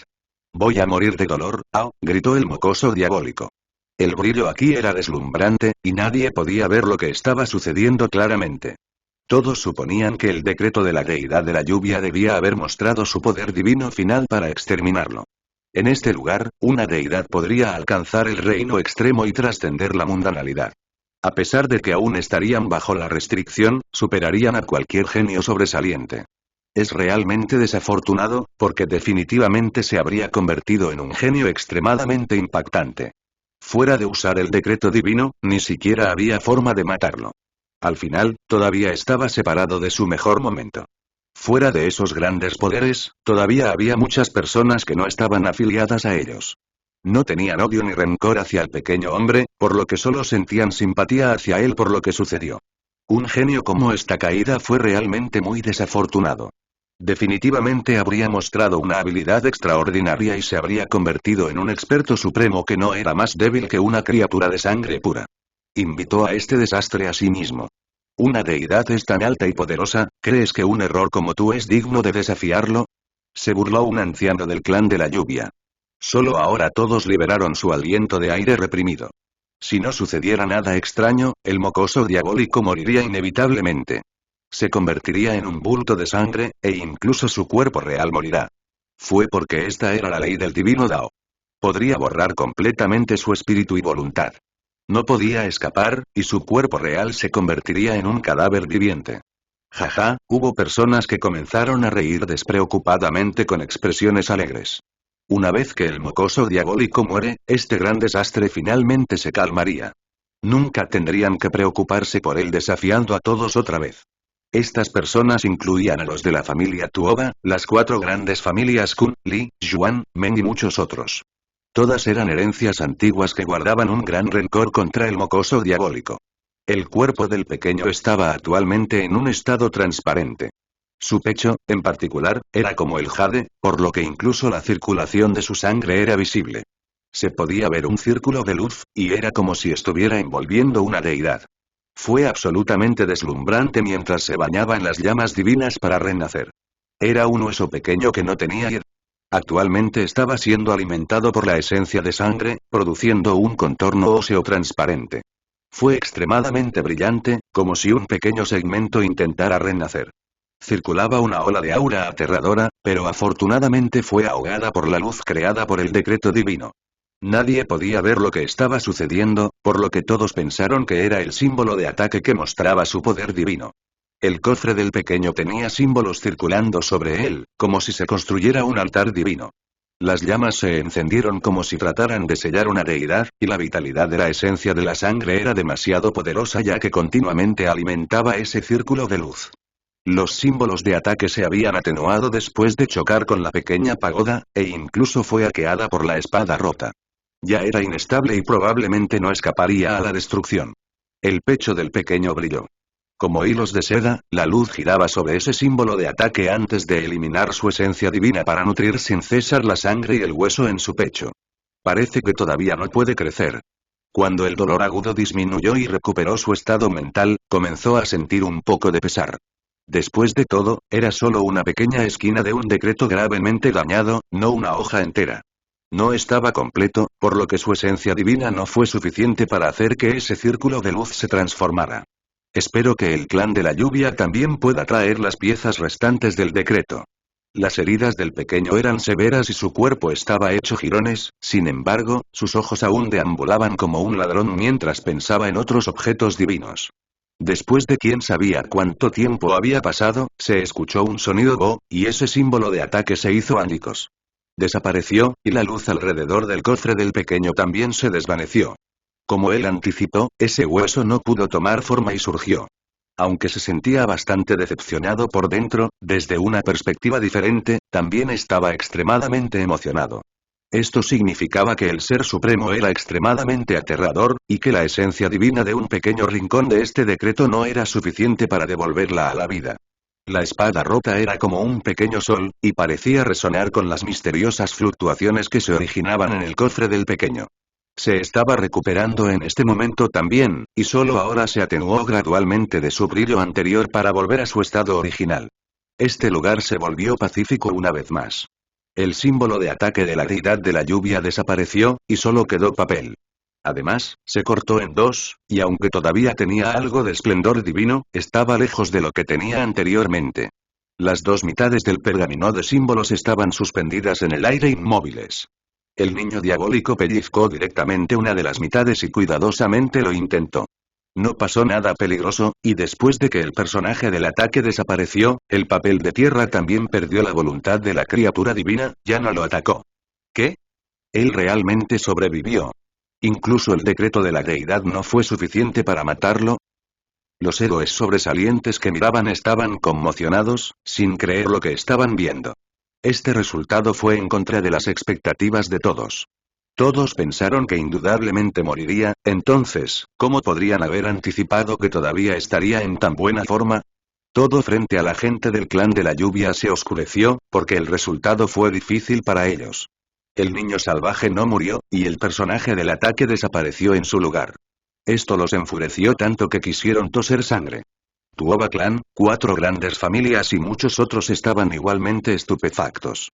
Voy a morir de dolor, gritó el mocoso diabólico. El brillo aquí era deslumbrante, y nadie podía ver lo que estaba sucediendo claramente. Todos suponían que el decreto de la deidad de la lluvia debía haber mostrado su poder divino final para exterminarlo. En este lugar, una deidad podría alcanzar el reino extremo y trascender la mundanalidad. A pesar de que aún estarían bajo la restricción, superarían a cualquier genio sobresaliente. Es realmente desafortunado, porque definitivamente se habría convertido en un genio extremadamente impactante. Fuera de usar el decreto divino, ni siquiera había forma de matarlo. Al final, todavía estaba separado de su mejor momento. Fuera de esos grandes poderes, todavía había muchas personas que no estaban afiliadas a ellos. No tenían odio ni rencor hacia el pequeño hombre, por lo que solo sentían simpatía hacia él por lo que sucedió. Un genio como esta caída fue realmente muy desafortunado. Definitivamente habría mostrado una habilidad extraordinaria y se habría convertido en un experto supremo que no era más débil que una criatura de sangre pura. Invitó a este desastre a sí mismo. Una deidad es tan alta y poderosa, ¿crees que un error como tú es digno de desafiarlo? Se burló un anciano del clan de la lluvia. Solo ahora todos liberaron su aliento de aire reprimido. Si no sucediera nada extraño, el mocoso diabólico moriría inevitablemente. Se convertiría en un bulto de sangre, e incluso su cuerpo real morirá. Fue porque esta era la ley del divino Dao. Podría borrar completamente su espíritu y voluntad. No podía escapar, y su cuerpo real se convertiría en un cadáver viviente. Jaja, hubo personas que comenzaron a reír despreocupadamente con expresiones alegres. Una vez que el mocoso diabólico muere, este gran desastre finalmente se calmaría. Nunca tendrían que preocuparse por él desafiando a todos otra vez. Estas personas incluían a los de la familia Tuoba, las 4 grandes familias Kun, Li, Yuan, Meng y muchos otros. Todas eran herencias antiguas que guardaban un gran rencor contra el mocoso diabólico. El cuerpo del pequeño estaba actualmente en un estado transparente. Su pecho, en particular, era como el jade, por lo que incluso la circulación de su sangre era visible. Se podía ver un círculo de luz, y era como si estuviera envolviendo una deidad. Fue absolutamente deslumbrante mientras se bañaba en las llamas divinas para renacer. Era un hueso pequeño que no tenía edad. Actualmente estaba siendo alimentado por la esencia de sangre, produciendo un contorno óseo transparente. Fue extremadamente brillante, como si un pequeño segmento intentara renacer. Circulaba una ola de aura aterradora, pero afortunadamente fue ahogada por la luz creada por el decreto divino. Nadie podía ver lo que estaba sucediendo, por lo que todos pensaron que era el símbolo de ataque que mostraba su poder divino. El cofre del pequeño tenía símbolos circulando sobre él, como si se construyera un altar divino. Las llamas se encendieron como si trataran de sellar una deidad, y la vitalidad de la esencia de la sangre era demasiado poderosa ya que continuamente alimentaba ese círculo de luz. Los símbolos de ataque se habían atenuado después de chocar con la pequeña pagoda, e incluso fue arqueada por la espada rota. Ya era inestable y probablemente no escaparía a la destrucción. El pecho del pequeño brilló. Como hilos de seda, la luz giraba sobre ese símbolo de ataque antes de eliminar su esencia divina para nutrir sin cesar la sangre y el hueso en su pecho. Parece que todavía no puede crecer. Cuando el dolor agudo disminuyó y recuperó su estado mental, comenzó a sentir un poco de pesar. Después de todo, era solo una pequeña esquina de un decreto gravemente dañado, no una hoja entera. No estaba completo, por lo que su esencia divina no fue suficiente para hacer que ese círculo de luz se transformara. Espero que el clan de la lluvia también pueda traer las piezas restantes del decreto. Las heridas del pequeño eran severas y su cuerpo estaba hecho jirones, sin embargo, sus ojos aún deambulaban como un ladrón mientras pensaba en otros objetos divinos. Después de quién sabía cuánto tiempo había pasado, se escuchó un sonido go, y ese símbolo de ataque se hizo ánicos. Desapareció, y la luz alrededor del cofre del pequeño también se desvaneció. Como él anticipó, ese hueso no pudo tomar forma y surgió. Aunque se sentía bastante decepcionado por dentro, desde una perspectiva diferente, también estaba extremadamente emocionado. Esto significaba que el Ser Supremo era extremadamente aterrador, y que la esencia divina de un pequeño rincón de este decreto no era suficiente para devolverla a la vida. La espada rota era como un pequeño sol, y parecía resonar con las misteriosas fluctuaciones que se originaban en el cofre del pequeño. Se estaba recuperando en este momento también, y solo ahora se atenuó gradualmente de su brillo anterior para volver a su estado original. Este lugar se volvió pacífico una vez más. El símbolo de ataque de la deidad de la lluvia desapareció, y solo quedó papel. Además, se cortó en dos, y aunque todavía tenía algo de esplendor divino, estaba lejos de lo que tenía anteriormente. Las dos mitades del pergamino de símbolos estaban suspendidas en el aire inmóviles. El niño diabólico pellizcó directamente una de las mitades y cuidadosamente lo intentó. No pasó nada peligroso, y después de que el personaje del ataque desapareció, el papel de tierra también perdió la voluntad de la criatura divina, ya no lo atacó. ¿Qué? Él realmente sobrevivió. Incluso el decreto de la deidad no fue suficiente para matarlo. Los héroes sobresalientes que miraban estaban conmocionados, sin creer lo que estaban viendo. Este resultado fue en contra de las expectativas de todos. Todos pensaron que indudablemente moriría, entonces, ¿cómo podrían haber anticipado que todavía estaría en tan buena forma? Todo frente a la gente del clan de la lluvia se oscureció, porque el resultado fue difícil para ellos. El niño salvaje no murió, y el personaje del ataque desapareció en su lugar. Esto los enfureció tanto que quisieron toser sangre. Tuoba Clan, 4 grandes familias y muchos otros estaban igualmente estupefactos.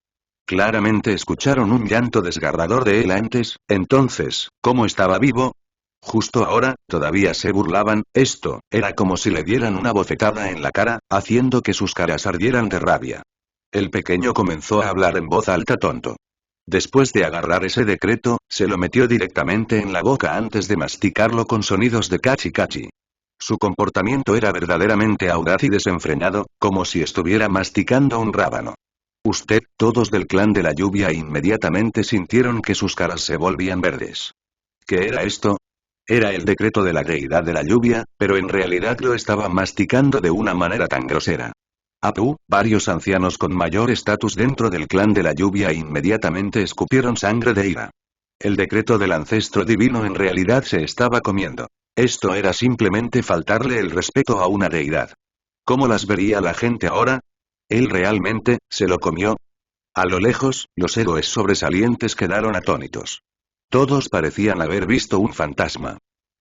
Claramente escucharon un llanto desgarrador de él antes, entonces, ¿cómo estaba vivo? Justo ahora, todavía se burlaban, esto, era como si le dieran una bofetada en la cara, haciendo que sus caras ardieran de rabia. El pequeño comenzó a hablar en voz alta tonto. Después de agarrar ese decreto, se lo metió directamente en la boca antes de masticarlo con sonidos de cachi cachi. Su comportamiento era verdaderamente audaz y desenfrenado, como si estuviera masticando un rábano. Todos del clan de la lluvia inmediatamente sintieron que sus caras se volvían verdes. ¿Qué era esto? Era el decreto de la deidad de la lluvia, pero en realidad lo estaba masticando de una manera tan grosera. Varios ancianos con mayor estatus dentro del clan de la lluvia inmediatamente escupieron sangre de ira. El decreto del ancestro divino en realidad se estaba comiendo. Esto era simplemente faltarle el respeto a una deidad. ¿Cómo las vería la gente ahora? ¿Él realmente se lo comió? A lo lejos, los héroes sobresalientes quedaron atónitos. Todos parecían haber visto un fantasma.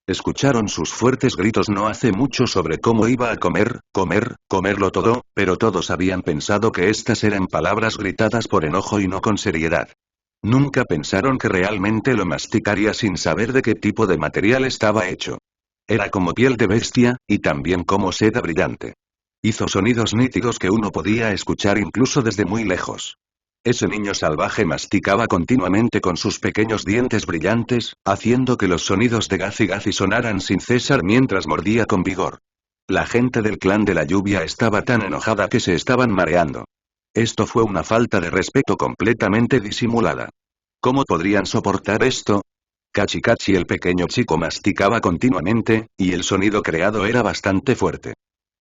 Escucharon sus fuertes gritos no hace mucho sobre cómo iba a comerlo todo, pero todos habían pensado que estas eran palabras gritadas por enojo y no con seriedad. Nunca pensaron que realmente lo masticaría sin saber de qué tipo de material estaba hecho. Era como piel de bestia, y también como seda brillante. Hizo sonidos nítidos que uno podía escuchar incluso desde muy lejos. Ese niño salvaje masticaba continuamente con sus pequeños dientes brillantes, haciendo que los sonidos de Gazi Gazi sonaran sin cesar mientras mordía con vigor. La gente del clan de la lluvia estaba tan enojada que se estaban mareando. Esto fue una falta de respeto completamente disimulada. ¿Cómo podrían soportar esto? Cachi Cachi el pequeño chico masticaba continuamente, y el sonido creado era bastante fuerte.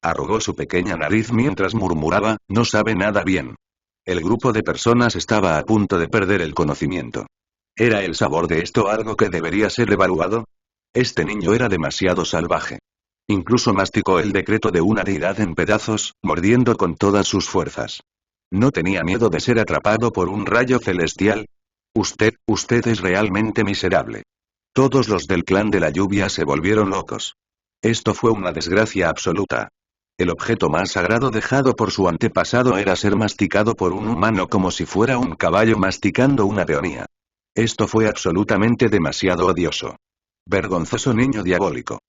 Arrugó su pequeña nariz mientras murmuraba, no sabe nada bien. El grupo de personas estaba a punto de perder el conocimiento. ¿Era el sabor de esto algo que debería ser evaluado? Este niño era demasiado salvaje. Incluso masticó el decreto de una deidad en pedazos, mordiendo con todas sus fuerzas. ¿No tenía miedo de ser atrapado por un rayo celestial? Usted es realmente miserable. Todos los del clan de la lluvia se volvieron locos. Esto fue una desgracia absoluta. El objeto más sagrado dejado por su antepasado era ser masticado por un humano como si fuera un caballo masticando una peonía. Esto fue absolutamente demasiado odioso. Vergonzoso niño diabólico.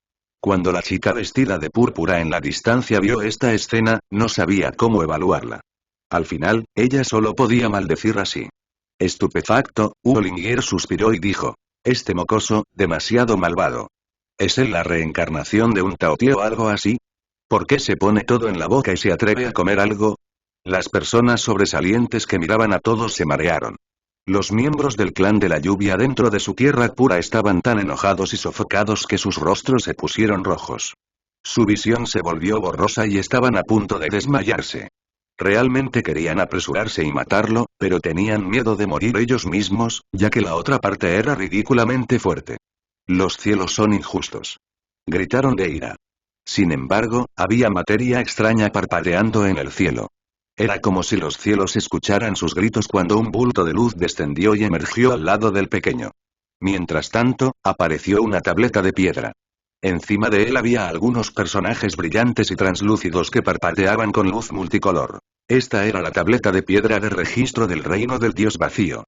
Cuando la chica vestida de púrpura en la distancia vio esta escena, no sabía cómo evaluarla. Al final, ella solo podía maldecir así. Estupefacto, Olinger suspiró y dijo. Este mocoso, demasiado malvado. ¿Es él la reencarnación de un Taotie o algo así? ¿Por qué se pone todo en la boca y se atreve a comer algo? Las personas sobresalientes que miraban a todos se marearon. Los miembros del clan de la lluvia dentro de su tierra pura estaban tan enojados y sofocados que sus rostros se pusieron rojos. Su visión se volvió borrosa y estaban a punto de desmayarse. Realmente querían apresurarse y matarlo, pero tenían miedo de morir ellos mismos, ya que la otra parte era ridículamente fuerte. Los cielos son injustos. Gritaron de ira. Sin embargo, había materia extraña parpadeando en el cielo. Era como si los cielos escucharan sus gritos cuando un bulto de luz descendió y emergió al lado del pequeño. Mientras tanto, apareció una tableta de piedra. Encima de él había algunos personajes brillantes y translúcidos que parpadeaban con luz multicolor. Esta era la tableta de piedra de registro del reino del dios vacío.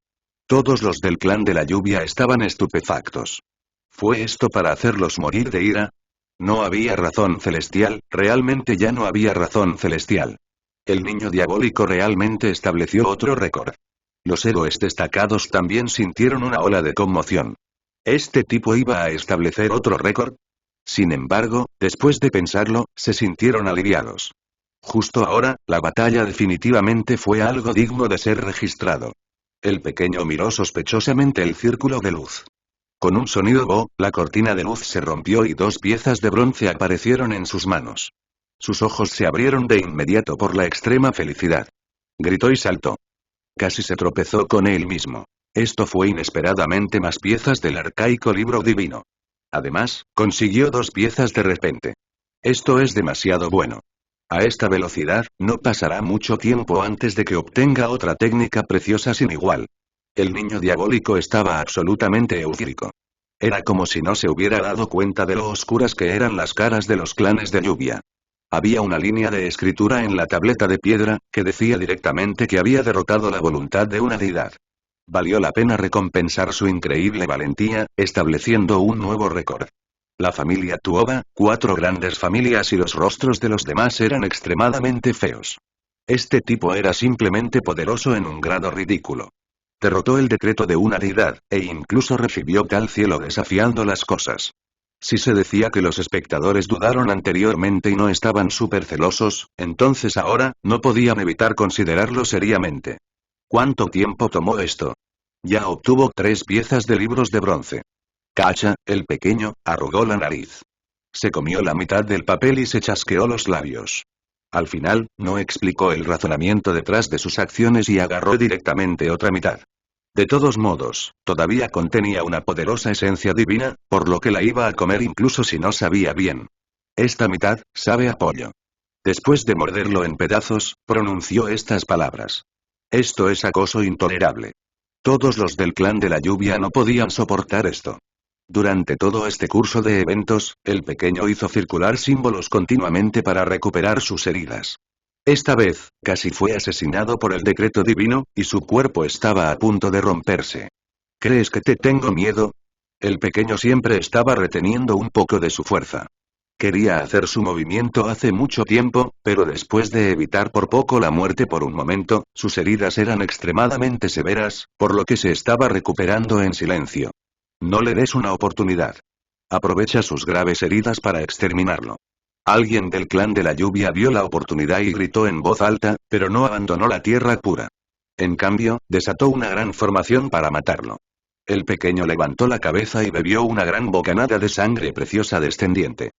Todos los del clan de la lluvia estaban estupefactos. ¿Fue esto para hacerlos morir de ira? No había razón celestial, realmente ya no había razón celestial. El niño diabólico realmente estableció otro récord. Los héroes destacados también sintieron una ola de conmoción. ¿Este tipo iba a establecer otro récord? Sin embargo, después de pensarlo, se sintieron aliviados. Justo ahora, la batalla definitivamente fue algo digno de ser registrado. El pequeño miró sospechosamente el círculo de luz. Con un sonido bo, la cortina de luz se rompió y 2 piezas de bronce aparecieron en sus manos. Sus ojos se abrieron de inmediato por la extrema felicidad. Gritó y saltó. Casi se tropezó con él mismo. Esto fue inesperadamente más piezas del arcaico libro divino. Además, consiguió 2 piezas de repente. Esto es demasiado bueno. A esta velocidad, no pasará mucho tiempo antes de que obtenga otra técnica preciosa sin igual. El niño diabólico estaba absolutamente eufórico. Era como si no se hubiera dado cuenta de lo oscuras que eran las caras de los clanes de lluvia. Había una línea de escritura en la tableta de piedra, que decía directamente que había derrotado la voluntad de una deidad. Valió la pena recompensar su increíble valentía, estableciendo un nuevo récord. La familia Tuoba, 4 grandes familias y los rostros de los demás eran extremadamente feos. Este tipo era simplemente poderoso en un grado ridículo. Derrotó el decreto de una deidad, e incluso recibió tal cielo desafiando las cosas. Si se decía que los espectadores dudaron anteriormente y no estaban súper celosos, entonces ahora, no podían evitar considerarlo seriamente. ¿Cuánto tiempo tomó esto? Ya obtuvo 3 piezas de libros de bronce. Cacha, el pequeño, arrugó la nariz. Se comió la mitad del papel y se chasqueó los labios. Al final, no explicó el razonamiento detrás de sus acciones y agarró directamente otra mitad. De todos modos, todavía contenía una poderosa esencia divina, por lo que la iba a comer incluso si no sabía bien. Esta mitad, sabe a pollo. Después de morderlo en pedazos, pronunció estas palabras. Esto es acoso intolerable. Todos los del clan de la lluvia no podían soportar esto. Durante todo este curso de eventos, el pequeño hizo circular símbolos continuamente para recuperar sus heridas. Esta vez, casi fue asesinado por el decreto divino, y su cuerpo estaba a punto de romperse. ¿Crees que te tengo miedo? El pequeño siempre estaba reteniendo un poco de su fuerza. Quería hacer su movimiento hace mucho tiempo, pero después de evitar por poco la muerte por un momento, sus heridas eran extremadamente severas, por lo que se estaba recuperando en silencio. No le des una oportunidad. Aprovecha sus graves heridas para exterminarlo. Alguien del clan de la lluvia vio la oportunidad y gritó en voz alta, pero no abandonó la tierra pura. En cambio, desató una gran formación para matarlo. El pequeño levantó la cabeza y bebió una gran bocanada de sangre preciosa descendiente.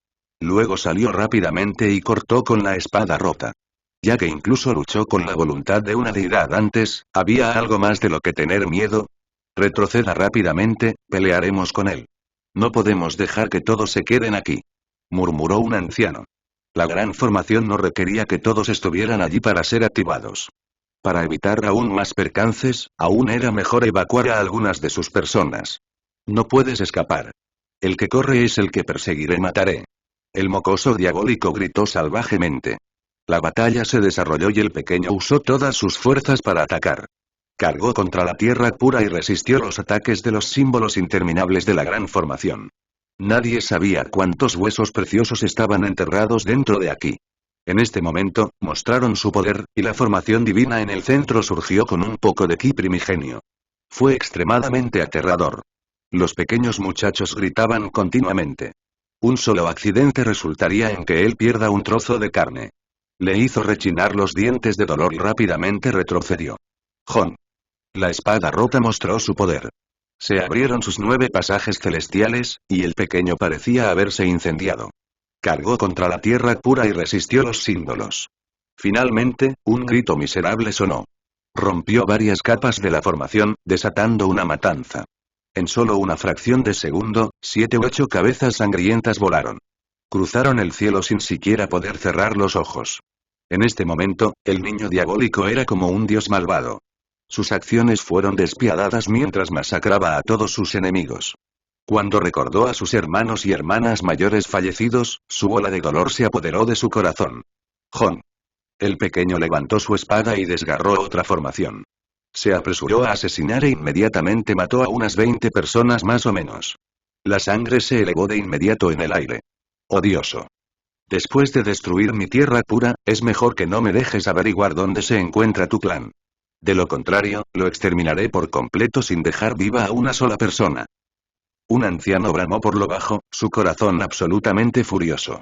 Luego salió rápidamente y cortó con la espada rota. Ya que incluso luchó con la voluntad de una deidad antes, ¿había algo más de lo que tener miedo? Retroceda rápidamente, pelearemos con él. No podemos dejar que todos se queden aquí. Murmuró un anciano. La gran formación no requería que todos estuvieran allí para ser activados. Para evitar aún más percances, aún era mejor evacuar a algunas de sus personas. No puedes escapar. El que corre es el que perseguiré mataré. El mocoso diabólico gritó salvajemente. La batalla se desarrolló y el pequeño usó todas sus fuerzas para atacar. Cargó contra la tierra pura y resistió los ataques de los símbolos interminables de la gran formación. Nadie sabía cuántos huesos preciosos estaban enterrados dentro de aquí. En este momento, mostraron su poder, y la formación divina en el centro surgió con un poco de ki primigenio. Fue extremadamente aterrador. Los pequeños muchachos gritaban continuamente. Un solo accidente resultaría en que él pierda un trozo de carne. Le hizo rechinar los dientes de dolor y rápidamente retrocedió. Jon. La espada rota mostró su poder. Se abrieron sus 9 pasajes celestiales, y el pequeño parecía haberse incendiado. Cargó contra la tierra pura y resistió los símbolos. Finalmente, un grito miserable sonó. Rompió varias capas de la formación, desatando una matanza. En solo una fracción de segundo, 7 u 8 cabezas sangrientas volaron. Cruzaron el cielo sin siquiera poder cerrar los ojos. En este momento, el niño diabólico era como un dios malvado. Sus acciones fueron despiadadas mientras masacraba a todos sus enemigos. Cuando recordó a sus hermanos y hermanas mayores fallecidos, su ola de dolor se apoderó de su corazón. Jon. El pequeño levantó su espada y desgarró otra formación. Se apresuró a asesinar e inmediatamente mató a unas 20 personas más o menos. La sangre se elevó de inmediato en el aire. Odioso. Después de destruir mi tierra pura, es mejor que no me dejes averiguar dónde se encuentra tu clan. De lo contrario, lo exterminaré por completo sin dejar viva a una sola persona. Un anciano bramó por lo bajo, su corazón absolutamente furioso.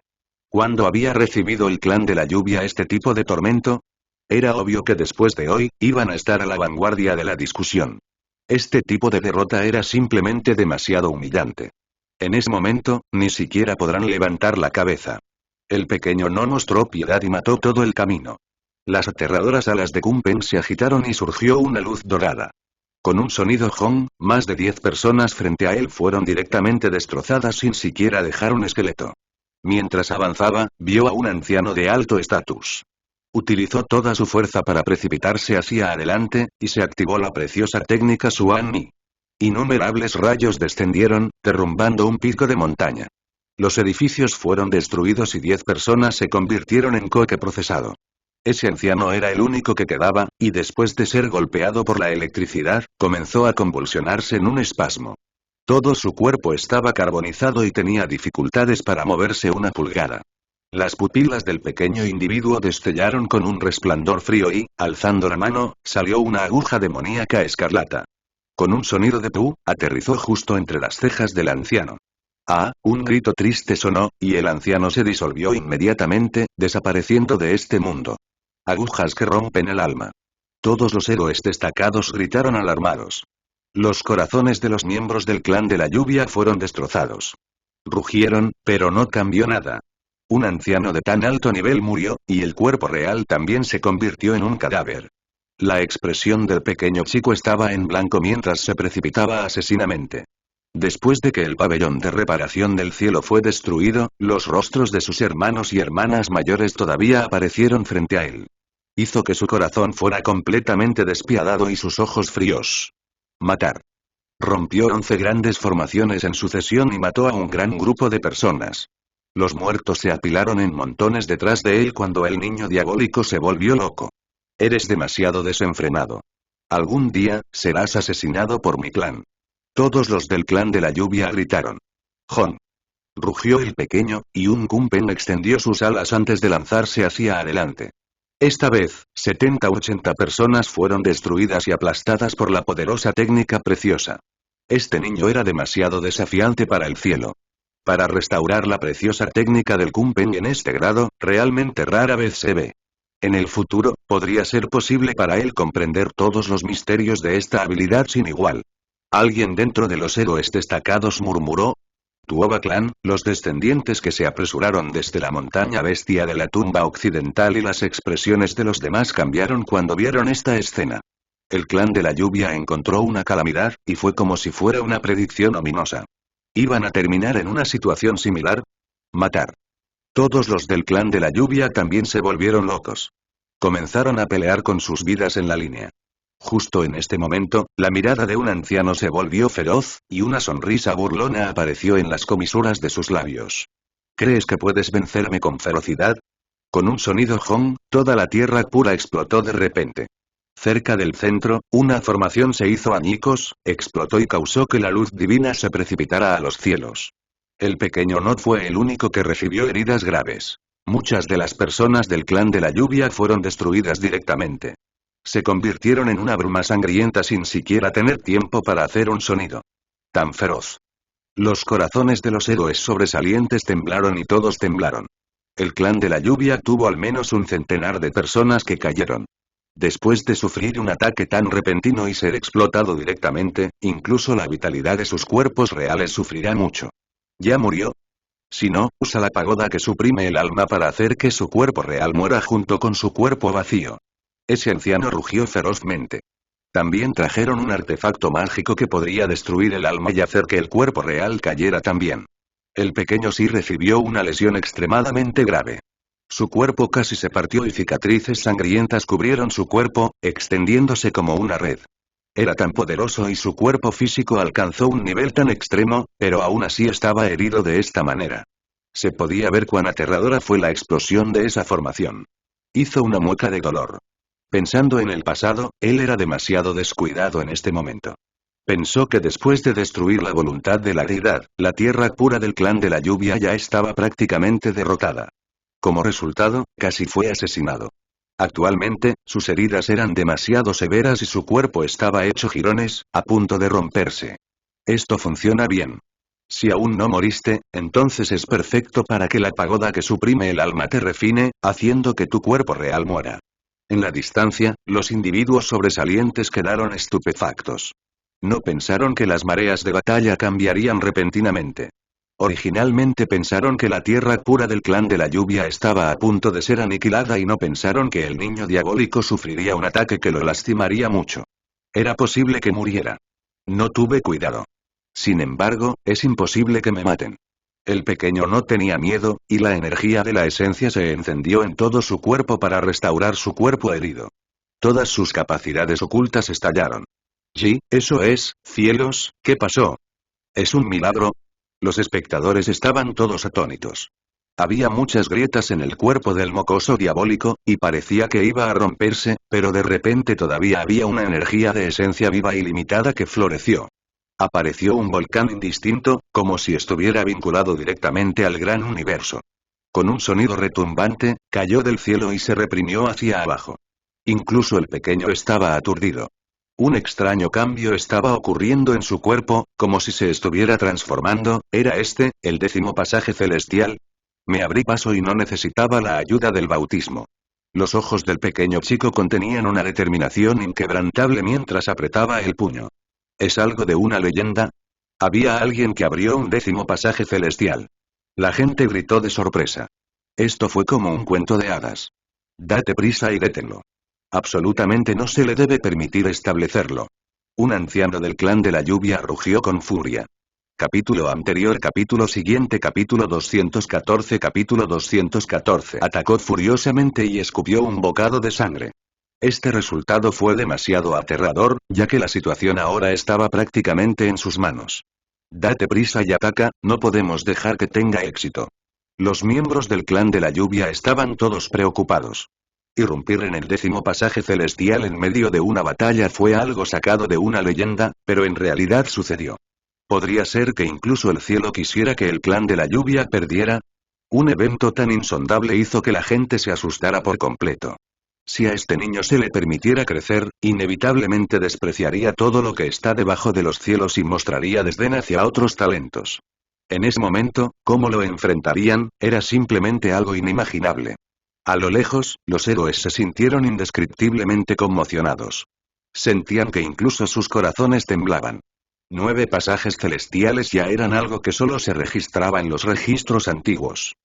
¿Cuándo había recibido el clan de la lluvia este tipo de tormento? Era obvio que después de hoy, iban a estar a la vanguardia de la discusión. Este tipo de derrota era simplemente demasiado humillante. En ese momento, ni siquiera podrán levantar la cabeza. El pequeño no mostró piedad y mató todo el camino. Las aterradoras alas de Kunpeng se agitaron y surgió una luz dorada. Con un sonido hong, más de 10 personas frente a él fueron directamente destrozadas sin siquiera dejar un esqueleto. Mientras avanzaba, vio a un anciano de alto estatus. Utilizó toda su fuerza para precipitarse hacia adelante, y se activó la preciosa técnica Xuan Mi. Innumerables rayos descendieron, derrumbando un pico de montaña. Los edificios fueron destruidos y 10 personas se convirtieron en coque procesado. Ese anciano era el único que quedaba, y después de ser golpeado por la electricidad, comenzó a convulsionarse en un espasmo. Todo su cuerpo estaba carbonizado y tenía dificultades para moverse una pulgada. Las pupilas del pequeño individuo destellaron con un resplandor frío y, alzando la mano, salió una aguja demoníaca escarlata. Con un sonido de pu, aterrizó justo entre las cejas del anciano. Ah, un grito triste sonó, y el anciano se disolvió inmediatamente, desapareciendo de este mundo. Agujas que rompen el alma. Todos los héroes destacados gritaron alarmados. Los corazones de los miembros del clan de la lluvia fueron destrozados. Rugieron, pero no cambió nada. Un anciano de tan alto nivel murió, y el cuerpo real también se convirtió en un cadáver. La expresión del pequeño chico estaba en blanco mientras se precipitaba asesinamente. Después de que el pabellón de reparación del cielo fue destruido, los rostros de sus hermanos y hermanas mayores todavía aparecieron frente a él. Hizo que su corazón fuera completamente despiadado y sus ojos fríos. Matar. Rompió 11 grandes formaciones en sucesión y mató a un gran grupo de personas. Los muertos se apilaron en montones detrás de él cuando el niño diabólico se volvió loco. Eres demasiado desenfrenado. Algún día, serás asesinado por mi clan. Todos los del clan de la lluvia gritaron. Jon. Rugió el pequeño, y un Kunpeng extendió sus alas antes de lanzarse hacia adelante. Esta vez, 70-80 personas fueron destruidas y aplastadas por la poderosa técnica preciosa. Este niño era demasiado desafiante para el cielo. Para restaurar la preciosa técnica del Kunpeng en este grado, realmente rara vez se ve. En el futuro, podría ser posible para él comprender todos los misterios de esta habilidad sin igual. Alguien dentro de los héroes destacados murmuró. Tuoba Clan, los descendientes que se apresuraron desde la montaña bestia de la tumba occidental y las expresiones de los demás cambiaron cuando vieron esta escena. El clan de la lluvia encontró una calamidad, y fue como si fuera una predicción ominosa. ¿Iban a terminar en una situación similar? Matar. Todos los del clan de la lluvia también se volvieron locos. Comenzaron a pelear con sus vidas en la línea. Justo en este momento, la mirada de un anciano se volvió feroz, y una sonrisa burlona apareció en las comisuras de sus labios. ¿Crees que puedes vencerme con ferocidad? Con un sonido hong, toda la tierra pura explotó de repente. Cerca del centro, una formación se hizo añicos, explotó y causó que la luz divina se precipitara a los cielos. El pequeño no fue el único que recibió heridas graves. Muchas de las personas del clan de la lluvia fueron destruidas directamente. Se convirtieron en una bruma sangrienta sin siquiera tener tiempo para hacer un sonido. Tan feroz. Los corazones de los héroes sobresalientes temblaron y todos temblaron. El clan de la lluvia tuvo al menos un centenar de personas que cayeron. Después de sufrir un ataque tan repentino y ser explotado directamente, incluso la vitalidad de sus cuerpos reales sufrirá mucho. ¿Ya murió? Si no, usa la pagoda que suprime el alma para hacer que su cuerpo real muera junto con su cuerpo vacío. Ese anciano rugió ferozmente. También trajeron un artefacto mágico que podría destruir el alma y hacer que el cuerpo real cayera también. El pequeño sí recibió una lesión extremadamente grave. Su cuerpo casi se partió y cicatrices sangrientas cubrieron su cuerpo, extendiéndose como una red. Era tan poderoso y su cuerpo físico alcanzó un nivel tan extremo, pero aún así estaba herido de esta manera. Se podía ver cuán aterradora fue la explosión de esa formación. Hizo una mueca de dolor. Pensando en el pasado, él era demasiado descuidado en este momento. Pensó que después de destruir la voluntad de la deidad, la tierra pura del clan de la lluvia ya estaba prácticamente derrotada. Como resultado, casi fue asesinado. Actualmente, sus heridas eran demasiado severas y su cuerpo estaba hecho jirones, a punto de romperse. Esto funciona bien. Si aún no moriste, entonces es perfecto para que la pagoda que suprime el alma te refine, haciendo que tu cuerpo real muera. En la distancia, los individuos sobresalientes quedaron estupefactos. No pensaron que las mareas de batalla cambiarían repentinamente. Originalmente pensaron que la tierra pura del clan de la lluvia estaba a punto de ser aniquilada y no pensaron que el niño diabólico sufriría un ataque que lo lastimaría mucho. Era posible que muriera. No tuve cuidado. Sin embargo, es imposible que me maten. El pequeño no tenía miedo, y la energía de la esencia se encendió en todo su cuerpo para restaurar su cuerpo herido. Todas sus capacidades ocultas estallaron. Sí, eso es, cielos, ¿qué pasó? ¿Es un milagro? Los espectadores estaban todos atónitos. Había muchas grietas en el cuerpo del mocoso diabólico, y parecía que iba a romperse, pero de repente todavía había una energía de esencia viva y limitada que floreció. Apareció un volcán indistinto, como si estuviera vinculado directamente al gran universo. Con un sonido retumbante, cayó del cielo y se reprimió hacia abajo. Incluso el pequeño estaba aturdido. Un extraño cambio estaba ocurriendo en su cuerpo, como si se estuviera transformando. ¿Era este, el 10º pasaje celestial? Me abrí paso y no necesitaba la ayuda del bautismo. Los ojos del pequeño chico contenían una determinación inquebrantable mientras apretaba el puño. ¿Es algo de una leyenda? Había alguien que abrió un 10º pasaje celestial. La gente gritó de sorpresa. Esto fue como un cuento de hadas. Date prisa y détenlo. Absolutamente no se le debe permitir establecerlo. Un anciano del clan de la lluvia rugió con furia. Capítulo anterior, capítulo siguiente, capítulo 214. Atacó furiosamente y escupió un bocado de sangre. Este resultado fue demasiado aterrador, ya que la situación ahora estaba prácticamente en sus manos. Date prisa y ataca, no podemos dejar que tenga éxito. Los miembros del clan de la lluvia estaban todos preocupados. Irrumpir en el 10º pasaje celestial en medio de una batalla fue algo sacado de una leyenda, pero en realidad sucedió. ¿Podría ser que incluso el cielo quisiera que el clan de la lluvia perdiera? Un evento tan insondable hizo que la gente se asustara por completo. Si a este niño se le permitiera crecer, inevitablemente despreciaría todo lo que está debajo de los cielos y mostraría desdén hacia otros talentos. En ese momento, ¿cómo lo enfrentarían? Era simplemente algo inimaginable. A lo lejos, los héroes se sintieron indescriptiblemente conmocionados. Sentían que incluso sus corazones temblaban. 9 pasajes celestiales ya eran algo que solo se registraba en los registros antiguos.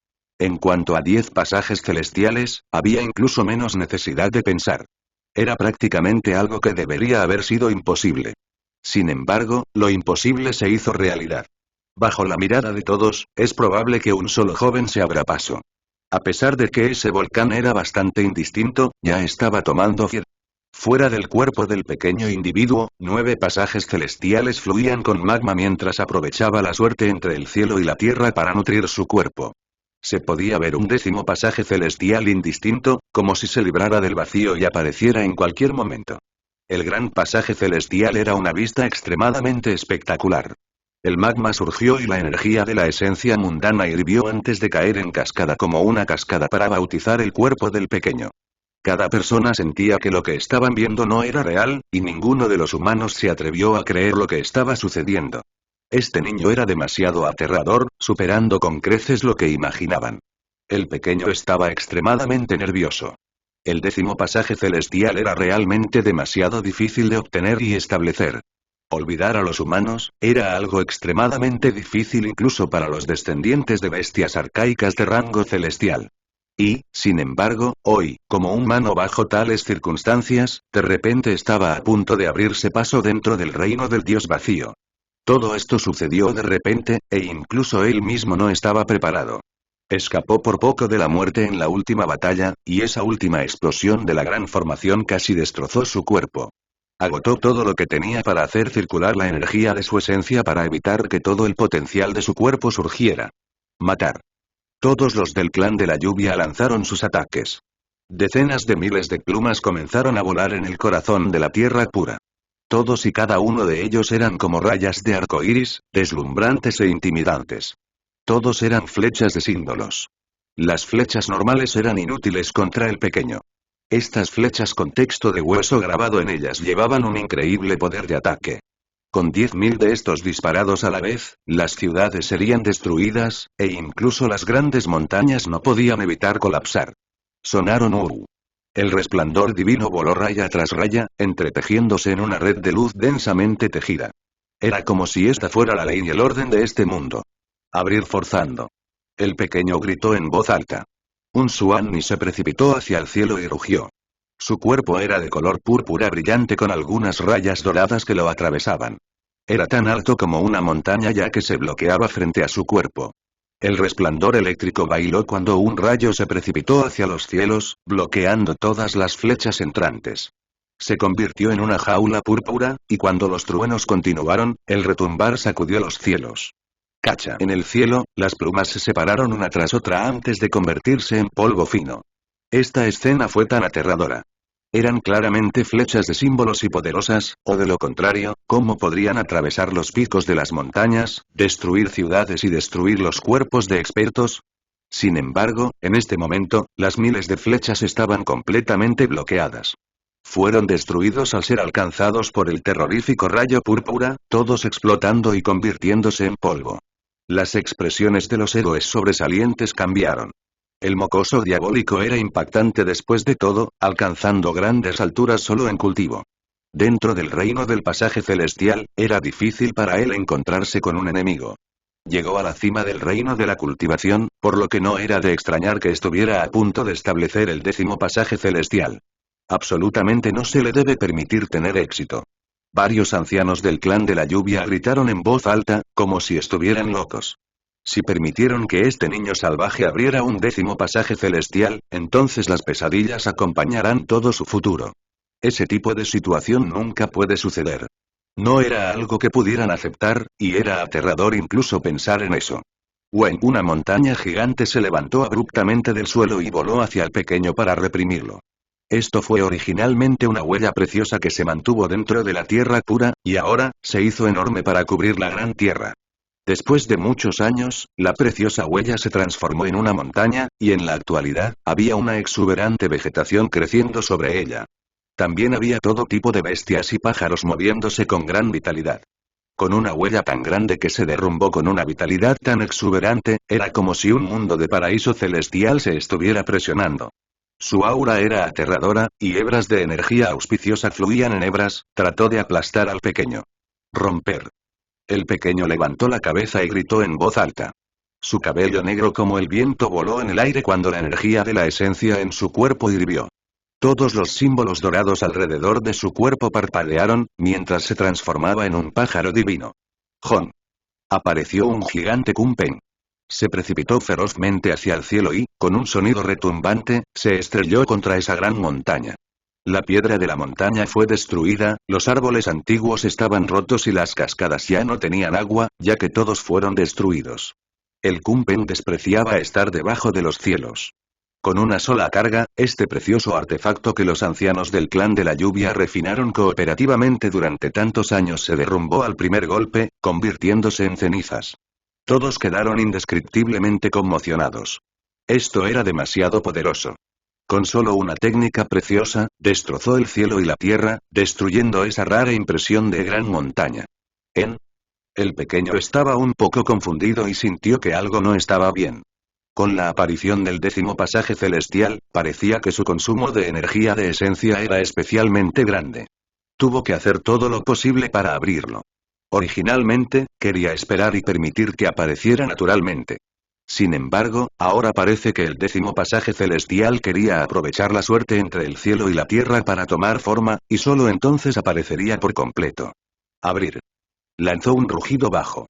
En cuanto a 10 pasajes celestiales, había incluso menos necesidad de pensar. Era prácticamente algo que debería haber sido imposible. Sin embargo, lo imposible se hizo realidad. Bajo la mirada de todos, es probable que un solo joven se abra paso. A pesar de que ese volcán era bastante indistinto, ya estaba tomando vida. Fuera del cuerpo del pequeño individuo, 9 pasajes celestiales fluían con magma mientras aprovechaba la suerte entre el cielo y la tierra para nutrir su cuerpo. Se podía ver un 10º pasaje celestial indistinto, como si se librara del vacío y apareciera en cualquier momento. El gran pasaje celestial era una vista extremadamente espectacular. El magma surgió y la energía de la esencia mundana hirvió antes de caer en cascada como una cascada para bautizar el cuerpo del pequeño. Cada persona sentía que lo que estaban viendo no era real, y ninguno de los humanos se atrevió a creer lo que estaba sucediendo. Este niño era demasiado aterrador, superando con creces lo que imaginaban. El pequeño estaba extremadamente nervioso. El 10º pasaje celestial era realmente demasiado difícil de obtener y establecer. Olvidar a los humanos, era algo extremadamente difícil incluso para los descendientes de bestias arcaicas de rango celestial. Y, sin embargo, hoy, como un humano bajo tales circunstancias, de repente estaba a punto de abrirse paso dentro del reino del Dios vacío. Todo esto sucedió de repente, e incluso él mismo no estaba preparado. Escapó por poco de la muerte en la última batalla, y esa última explosión de la gran formación casi destrozó su cuerpo. Agotó todo lo que tenía para hacer circular la energía de su esencia para evitar que todo el potencial de su cuerpo surgiera. Matar. Todos los del clan de la lluvia lanzaron sus ataques. Decenas de miles de plumas comenzaron a volar en el corazón de la tierra pura. Todos y cada uno de ellos eran como rayas de arco iris, deslumbrantes e intimidantes. Todos eran flechas de símbolos. Las flechas normales eran inútiles contra el pequeño. Estas flechas con texto de hueso grabado en ellas llevaban un increíble poder de ataque. Con 10.000 de estos disparados a la vez, las ciudades serían destruidas, e incluso las grandes montañas no podían evitar colapsar. Sonaron El resplandor divino voló raya tras raya, entretejiéndose en una red de luz densamente tejida. Era como si esta fuera la ley y el orden de este mundo. Abrir forzando. El pequeño gritó en voz alta. Un Suanni se precipitó hacia el cielo y rugió. Su cuerpo era de color púrpura brillante con algunas rayas doradas que lo atravesaban. Era tan alto como una montaña ya que se bloqueaba frente a su cuerpo. El resplandor eléctrico bailó cuando un rayo se precipitó hacia los cielos, bloqueando todas las flechas entrantes. Se convirtió en una jaula púrpura, y cuando los truenos continuaron, el retumbar sacudió los cielos. Cacha. En el cielo, las plumas se separaron una tras otra antes de convertirse en polvo fino. Esta escena fue tan aterradora. Eran claramente flechas de símbolos y poderosas, o de lo contrario, ¿cómo podrían atravesar los picos de las montañas, destruir ciudades y destruir los cuerpos de expertos? Sin embargo, en este momento, las miles de flechas estaban completamente bloqueadas. Fueron destruidos al ser alcanzados por el terrorífico rayo púrpura, todos explotando y convirtiéndose en polvo. Las expresiones de los héroes sobresalientes cambiaron. El mocoso diabólico era impactante después de todo, alcanzando grandes alturas solo en cultivo. Dentro del reino del pasaje celestial, era difícil para él encontrarse con un enemigo. Llegó a la cima del reino de la cultivación, por lo que no era de extrañar que estuviera a punto de establecer el 10º pasaje celestial. Absolutamente no se le debe permitir tener éxito. Varios ancianos del clan de la lluvia gritaron en voz alta, como si estuvieran locos. Si permitieron que este niño salvaje abriera un 10º pasaje celestial, entonces las pesadillas acompañarán todo su futuro. Ese tipo de situación nunca puede suceder. No era algo que pudieran aceptar, y era aterrador incluso pensar en eso. Una montaña gigante se levantó abruptamente del suelo y voló hacia el pequeño para reprimirlo. Esto fue originalmente una huella preciosa que se mantuvo dentro de la tierra pura, y ahora, se hizo enorme para cubrir la gran tierra. Después de muchos años, la preciosa huella se transformó en una montaña, y en la actualidad, había una exuberante vegetación creciendo sobre ella. También había todo tipo de bestias y pájaros moviéndose con gran vitalidad. Con una huella tan grande que se derrumbó con una vitalidad tan exuberante, era como si un mundo de paraíso celestial se estuviera presionando. Su aura era aterradora, y hebras de energía auspiciosa fluían en hebras, trató de aplastar al pequeño. Romper. El pequeño levantó la cabeza y gritó en voz alta. Su cabello negro como el viento voló en el aire cuando la energía de la esencia en su cuerpo hirvió. Todos los símbolos dorados alrededor de su cuerpo parpadearon, mientras se transformaba en un pájaro divino. ¡Jon! Apareció un gigante Kumpen. Se precipitó ferozmente hacia el cielo y, con un sonido retumbante, se estrelló contra esa gran montaña. La piedra de la montaña fue destruida, los árboles antiguos estaban rotos y las cascadas ya no tenían agua, ya que todos fueron destruidos. El Kumpen despreciaba estar debajo de los cielos. Con una sola carga, este precioso artefacto que los ancianos del clan de la lluvia refinaron cooperativamente durante tantos años se derrumbó al primer golpe, convirtiéndose en cenizas. Todos quedaron indescriptiblemente conmocionados. Esto era demasiado poderoso. Con solo una técnica preciosa, destrozó el cielo y la tierra, destruyendo esa rara impresión de gran montaña. El pequeño estaba un poco confundido y sintió que algo no estaba bien. Con la aparición del 10º pasaje celestial, parecía que su consumo de energía de esencia era especialmente grande. Tuvo que hacer todo lo posible para abrirlo. Originalmente, quería esperar y permitir que apareciera naturalmente. Sin embargo, ahora parece que el 10º pasaje celestial quería aprovechar la suerte entre el cielo y la tierra para tomar forma, y solo entonces aparecería por completo. Abrir. Lanzó un rugido bajo.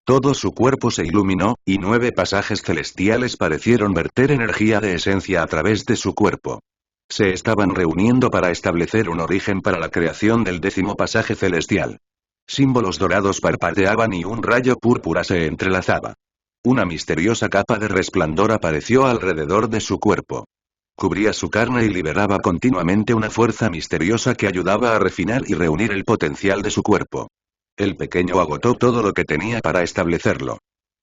Todo su cuerpo se iluminó, y 9 pasajes celestiales parecieron verter energía de esencia a través de su cuerpo. Se estaban reuniendo para establecer un origen para la creación del 10º pasaje celestial. Símbolos dorados parpadeaban y un rayo púrpura se entrelazaba. Una misteriosa capa de resplandor apareció alrededor de su cuerpo. Cubría su carne y liberaba continuamente una fuerza misteriosa que ayudaba a refinar y reunir el potencial de su cuerpo. El pequeño agotó todo lo que tenía para establecerlo.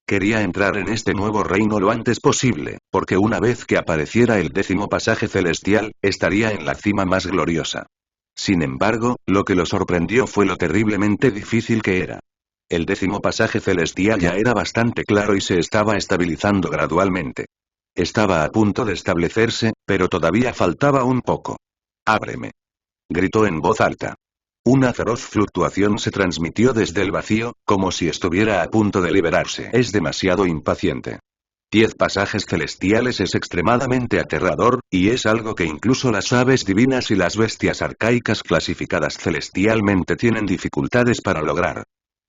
Quería entrar en este nuevo reino lo antes posible, porque una vez que apareciera el 10º pasaje celestial, estaría en la cima más gloriosa. Sin embargo, lo que lo sorprendió fue lo terriblemente difícil que era. El 10º pasaje celestial ya era bastante claro y se estaba estabilizando gradualmente. Estaba a punto de establecerse, pero todavía faltaba un poco. «¡Ábreme!», gritó en voz alta. Una feroz fluctuación se transmitió desde el vacío, como si estuviera a punto de liberarse. Es demasiado impaciente. 10 pasajes celestiales es extremadamente aterrador, y es algo que incluso las aves divinas y las bestias arcaicas clasificadas celestialmente tienen dificultades para lograr.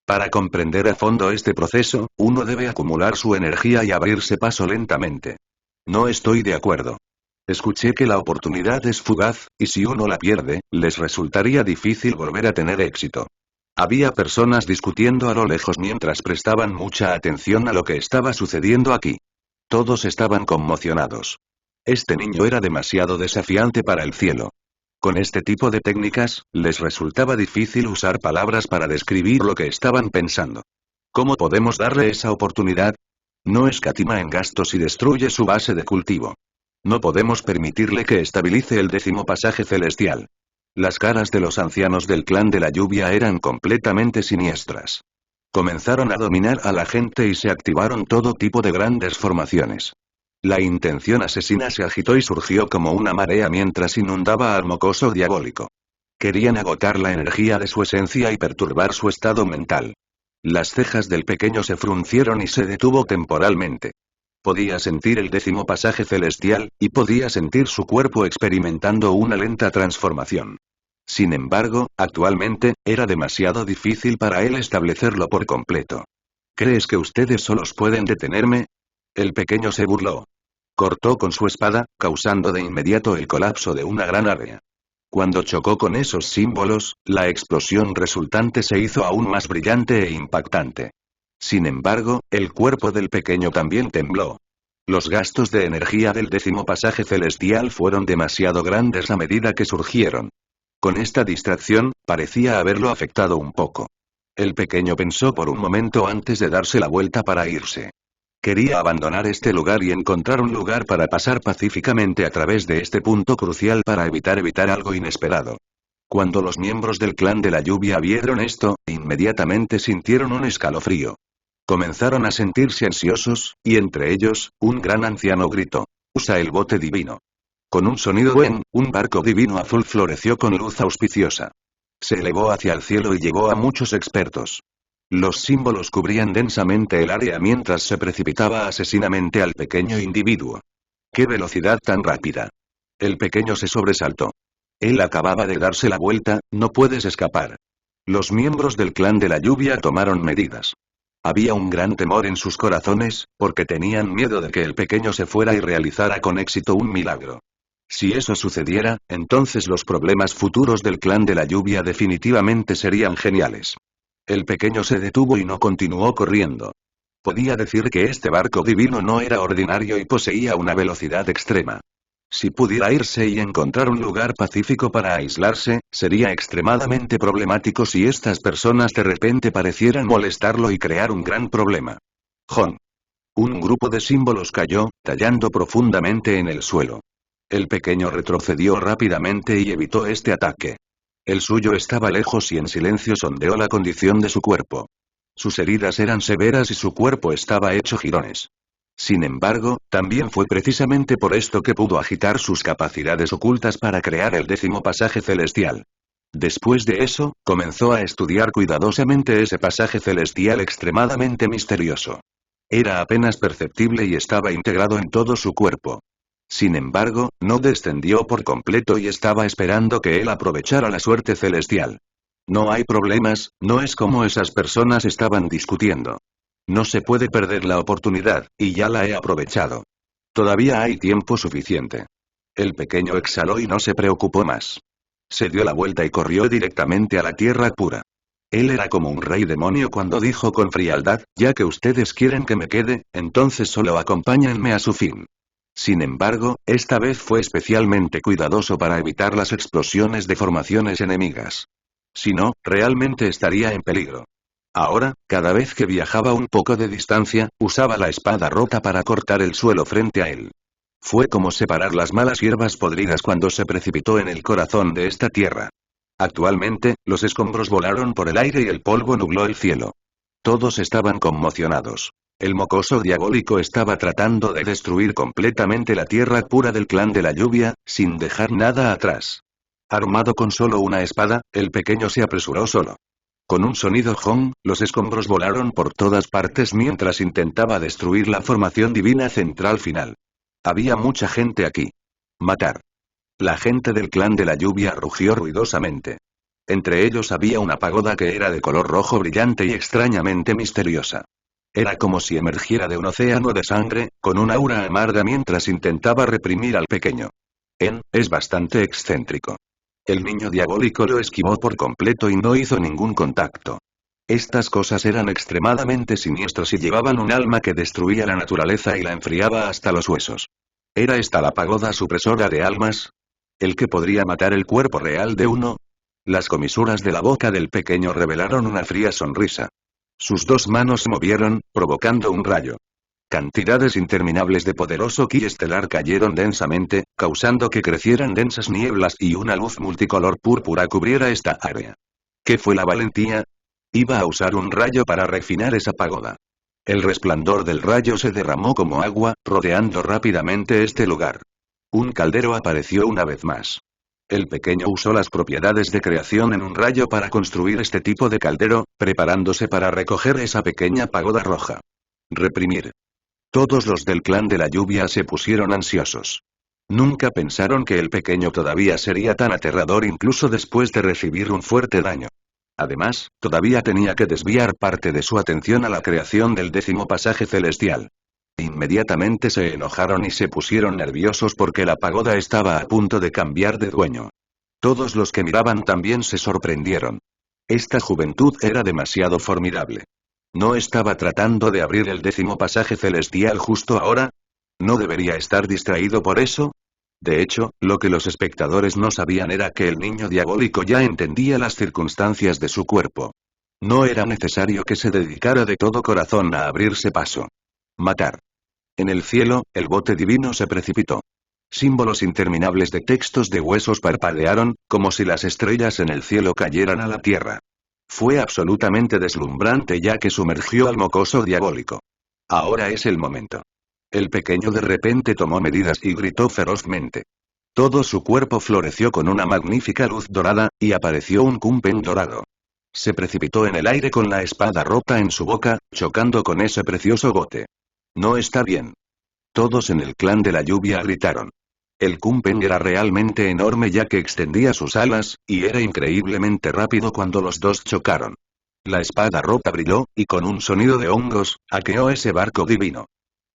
Para comprender a fondo este proceso, uno debe acumular su energía y abrirse paso lentamente. No estoy de acuerdo. Escuché que la oportunidad es fugaz, y si uno la pierde, les resultaría difícil volver a tener éxito. Había personas discutiendo a lo lejos mientras prestaban mucha atención a lo que estaba sucediendo aquí. Todos estaban conmocionados. Este niño era demasiado desafiante para el cielo. Con este tipo de técnicas, les resultaba difícil usar palabras para describir lo que estaban pensando. ¿Cómo podemos darle esa oportunidad? No escatima en gastos y destruye su base de cultivo. No podemos permitirle que estabilice el 10º pasaje celestial. Las caras de los ancianos del clan de la lluvia eran completamente siniestras. Comenzaron a dominar a la gente y se activaron todo tipo de grandes formaciones. La intención asesina se agitó y surgió como una marea mientras inundaba al mocoso diabólico. Querían agotar la energía de su esencia y perturbar su estado mental. Las cejas del pequeño se fruncieron y se detuvo temporalmente. Podía sentir el 10º pasaje celestial, y podía sentir su cuerpo experimentando una lenta transformación. Sin embargo, actualmente, era demasiado difícil para él establecerlo por completo. ¿Crees que ustedes solos pueden detenerme? El pequeño se burló. Cortó con su espada, causando de inmediato el colapso de una gran área. Cuando chocó con esos símbolos, la explosión resultante se hizo aún más brillante e impactante. Sin embargo, el cuerpo del pequeño también tembló. Los gastos de energía del 10º pasaje celestial fueron demasiado grandes a medida que surgieron. Con esta distracción, parecía haberlo afectado un poco. El pequeño pensó por un momento antes de darse la vuelta para irse. Quería abandonar este lugar y encontrar un lugar para pasar pacíficamente a través de este punto crucial para evitar algo inesperado. Cuando los miembros del clan de la lluvia vieron esto, inmediatamente sintieron un escalofrío. Comenzaron a sentirse ansiosos, y entre ellos, un gran anciano gritó: «¡Usa el bote divino!». Con un sonido un barco divino azul floreció con luz auspiciosa. Se elevó hacia el cielo y llevó a muchos expertos. Los símbolos cubrían densamente el área mientras se precipitaba asesinamente al pequeño individuo. ¡Qué velocidad tan rápida! El pequeño se sobresaltó. Él acababa de darse la vuelta, no puedes escapar. Los miembros del clan de la lluvia tomaron medidas. Había un gran temor en sus corazones, porque tenían miedo de que el pequeño se fuera y realizara con éxito un milagro. Si eso sucediera, entonces los problemas futuros del clan de la lluvia definitivamente serían geniales. El pequeño se detuvo y no continuó corriendo. Podía decir que este barco divino no era ordinario y poseía una velocidad extrema. Si pudiera irse y encontrar un lugar pacífico para aislarse, sería extremadamente problemático si estas personas de repente parecieran molestarlo y crear un gran problema. Jon. Un grupo de símbolos cayó, tallando profundamente en el suelo. El pequeño retrocedió rápidamente y evitó este ataque. El suyo estaba lejos y en silencio sondeó la condición de su cuerpo. Sus heridas eran severas y su cuerpo estaba hecho jirones. Sin embargo, también fue precisamente por esto que pudo agitar sus capacidades ocultas para crear el 10º pasaje celestial. Después de eso, comenzó a estudiar cuidadosamente ese pasaje celestial extremadamente misterioso. Era apenas perceptible y estaba integrado en todo su cuerpo. Sin embargo, no descendió por completo y estaba esperando que él aprovechara la suerte celestial. No hay problemas, no es como esas personas estaban discutiendo. No se puede perder la oportunidad, y ya la he aprovechado. Todavía hay tiempo suficiente. El pequeño exhaló y no se preocupó más. Se dio la vuelta y corrió directamente a la tierra pura. Él era como un rey demonio cuando dijo con frialdad: «Ya que ustedes quieren que me quede, entonces solo acompáñenme a su fin». Sin embargo, esta vez fue especialmente cuidadoso para evitar las explosiones de formaciones enemigas. Si no, realmente estaría en peligro. Ahora, cada vez que viajaba un poco de distancia, usaba la espada rota para cortar el suelo frente a él. Fue como separar las malas hierbas podridas cuando se precipitó en el corazón de esta tierra. Actualmente, los escombros volaron por el aire y el polvo nubló el cielo. Todos estaban conmocionados. El mocoso diabólico estaba tratando de destruir completamente la tierra pura del clan de la lluvia, sin dejar nada atrás. Armado con solo una espada, el pequeño se apresuró solo. Con un sonido hong, los escombros volaron por todas partes mientras intentaba destruir la formación divina central final. Había mucha gente aquí. Matar. La gente del clan de la lluvia rugió ruidosamente. Entre ellos había una pagoda que era de color rojo brillante y extrañamente misteriosa. Era como si emergiera de un océano de sangre, con una aura amarga mientras intentaba reprimir al pequeño. Es bastante excéntrico. El niño diabólico lo esquivó por completo y no hizo ningún contacto. Estas cosas eran extremadamente siniestras y llevaban un alma que destruía la naturaleza y la enfriaba hasta los huesos. ¿Era esta la pagoda supresora de almas? ¿El que podría matar el cuerpo real de uno? Las comisuras de la boca del pequeño revelaron una fría sonrisa. Sus dos manos se movieron, provocando un rayo. Cantidades interminables de poderoso ki estelar cayeron densamente, causando que crecieran densas nieblas y una luz multicolor púrpura cubriera esta área. ¿Qué fue la valentía? Iba a usar un rayo para refinar esa pagoda. El resplandor del rayo se derramó como agua, rodeando rápidamente este lugar. Un caldero apareció una vez más. El pequeño usó las propiedades de creación en un rayo para construir este tipo de caldero, preparándose para recoger esa pequeña pagoda roja. Reprimir. Todos los del clan de la lluvia se pusieron ansiosos. Nunca pensaron que el pequeño todavía sería tan aterrador incluso después de recibir un fuerte daño. Además, todavía tenía que desviar parte de su atención a la creación del 10º pasaje celestial. Inmediatamente se enojaron y se pusieron nerviosos porque la pagoda estaba a punto de cambiar de dueño. Todos los que miraban también se sorprendieron. Esta juventud era demasiado formidable. ¿No estaba tratando de abrir el 10º pasaje celestial justo ahora? ¿No debería estar distraído por eso? De hecho, lo que los espectadores no sabían era que el niño diabólico ya entendía las circunstancias de su cuerpo. No era necesario que se dedicara de todo corazón a abrirse paso. Matar. En el cielo, el bote divino se precipitó. Símbolos interminables de textos de huesos parpadearon, como si las estrellas en el cielo cayeran a la tierra. Fue absolutamente deslumbrante ya que sumergió al mocoso diabólico. Ahora es el momento. El pequeño de repente tomó medidas y gritó ferozmente. Todo su cuerpo floreció con una magnífica luz dorada, y apareció un Kumpen dorado. Se precipitó en el aire con la espada rota en su boca, chocando con ese precioso bote. No está bien. Todos en el clan de la lluvia gritaron. El Kumpen era realmente enorme ya que extendía sus alas, y era increíblemente rápido cuando los dos chocaron. La espada rota brilló, y con un sonido de hongos, hackeó ese barco divino.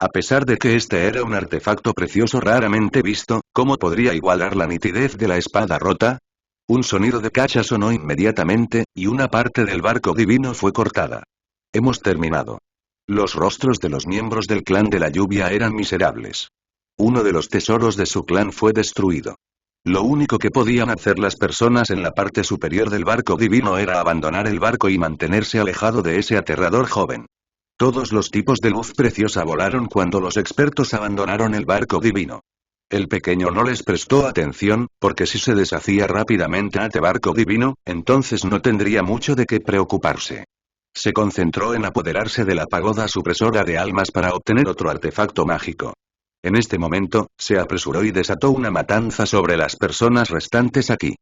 A pesar de que este era un artefacto precioso raramente visto, ¿cómo podría igualar la nitidez de la espada rota? Un sonido de cacha sonó inmediatamente, y una parte del barco divino fue cortada. Hemos terminado. Los rostros de los miembros del clan de la lluvia eran miserables. Uno de los tesoros de su clan fue destruido. Lo único que podían hacer las personas en la parte superior del barco divino era abandonar el barco y mantenerse alejado de ese aterrador joven. Todos los tipos de luz preciosa volaron cuando los expertos abandonaron el barco divino. El pequeño no les prestó atención, porque si se deshacía rápidamente este barco divino, entonces no tendría mucho de qué preocuparse. Se concentró en apoderarse de la pagoda supresora de almas para obtener otro artefacto mágico. En este momento, se apresuró y desató una matanza sobre las personas restantes aquí.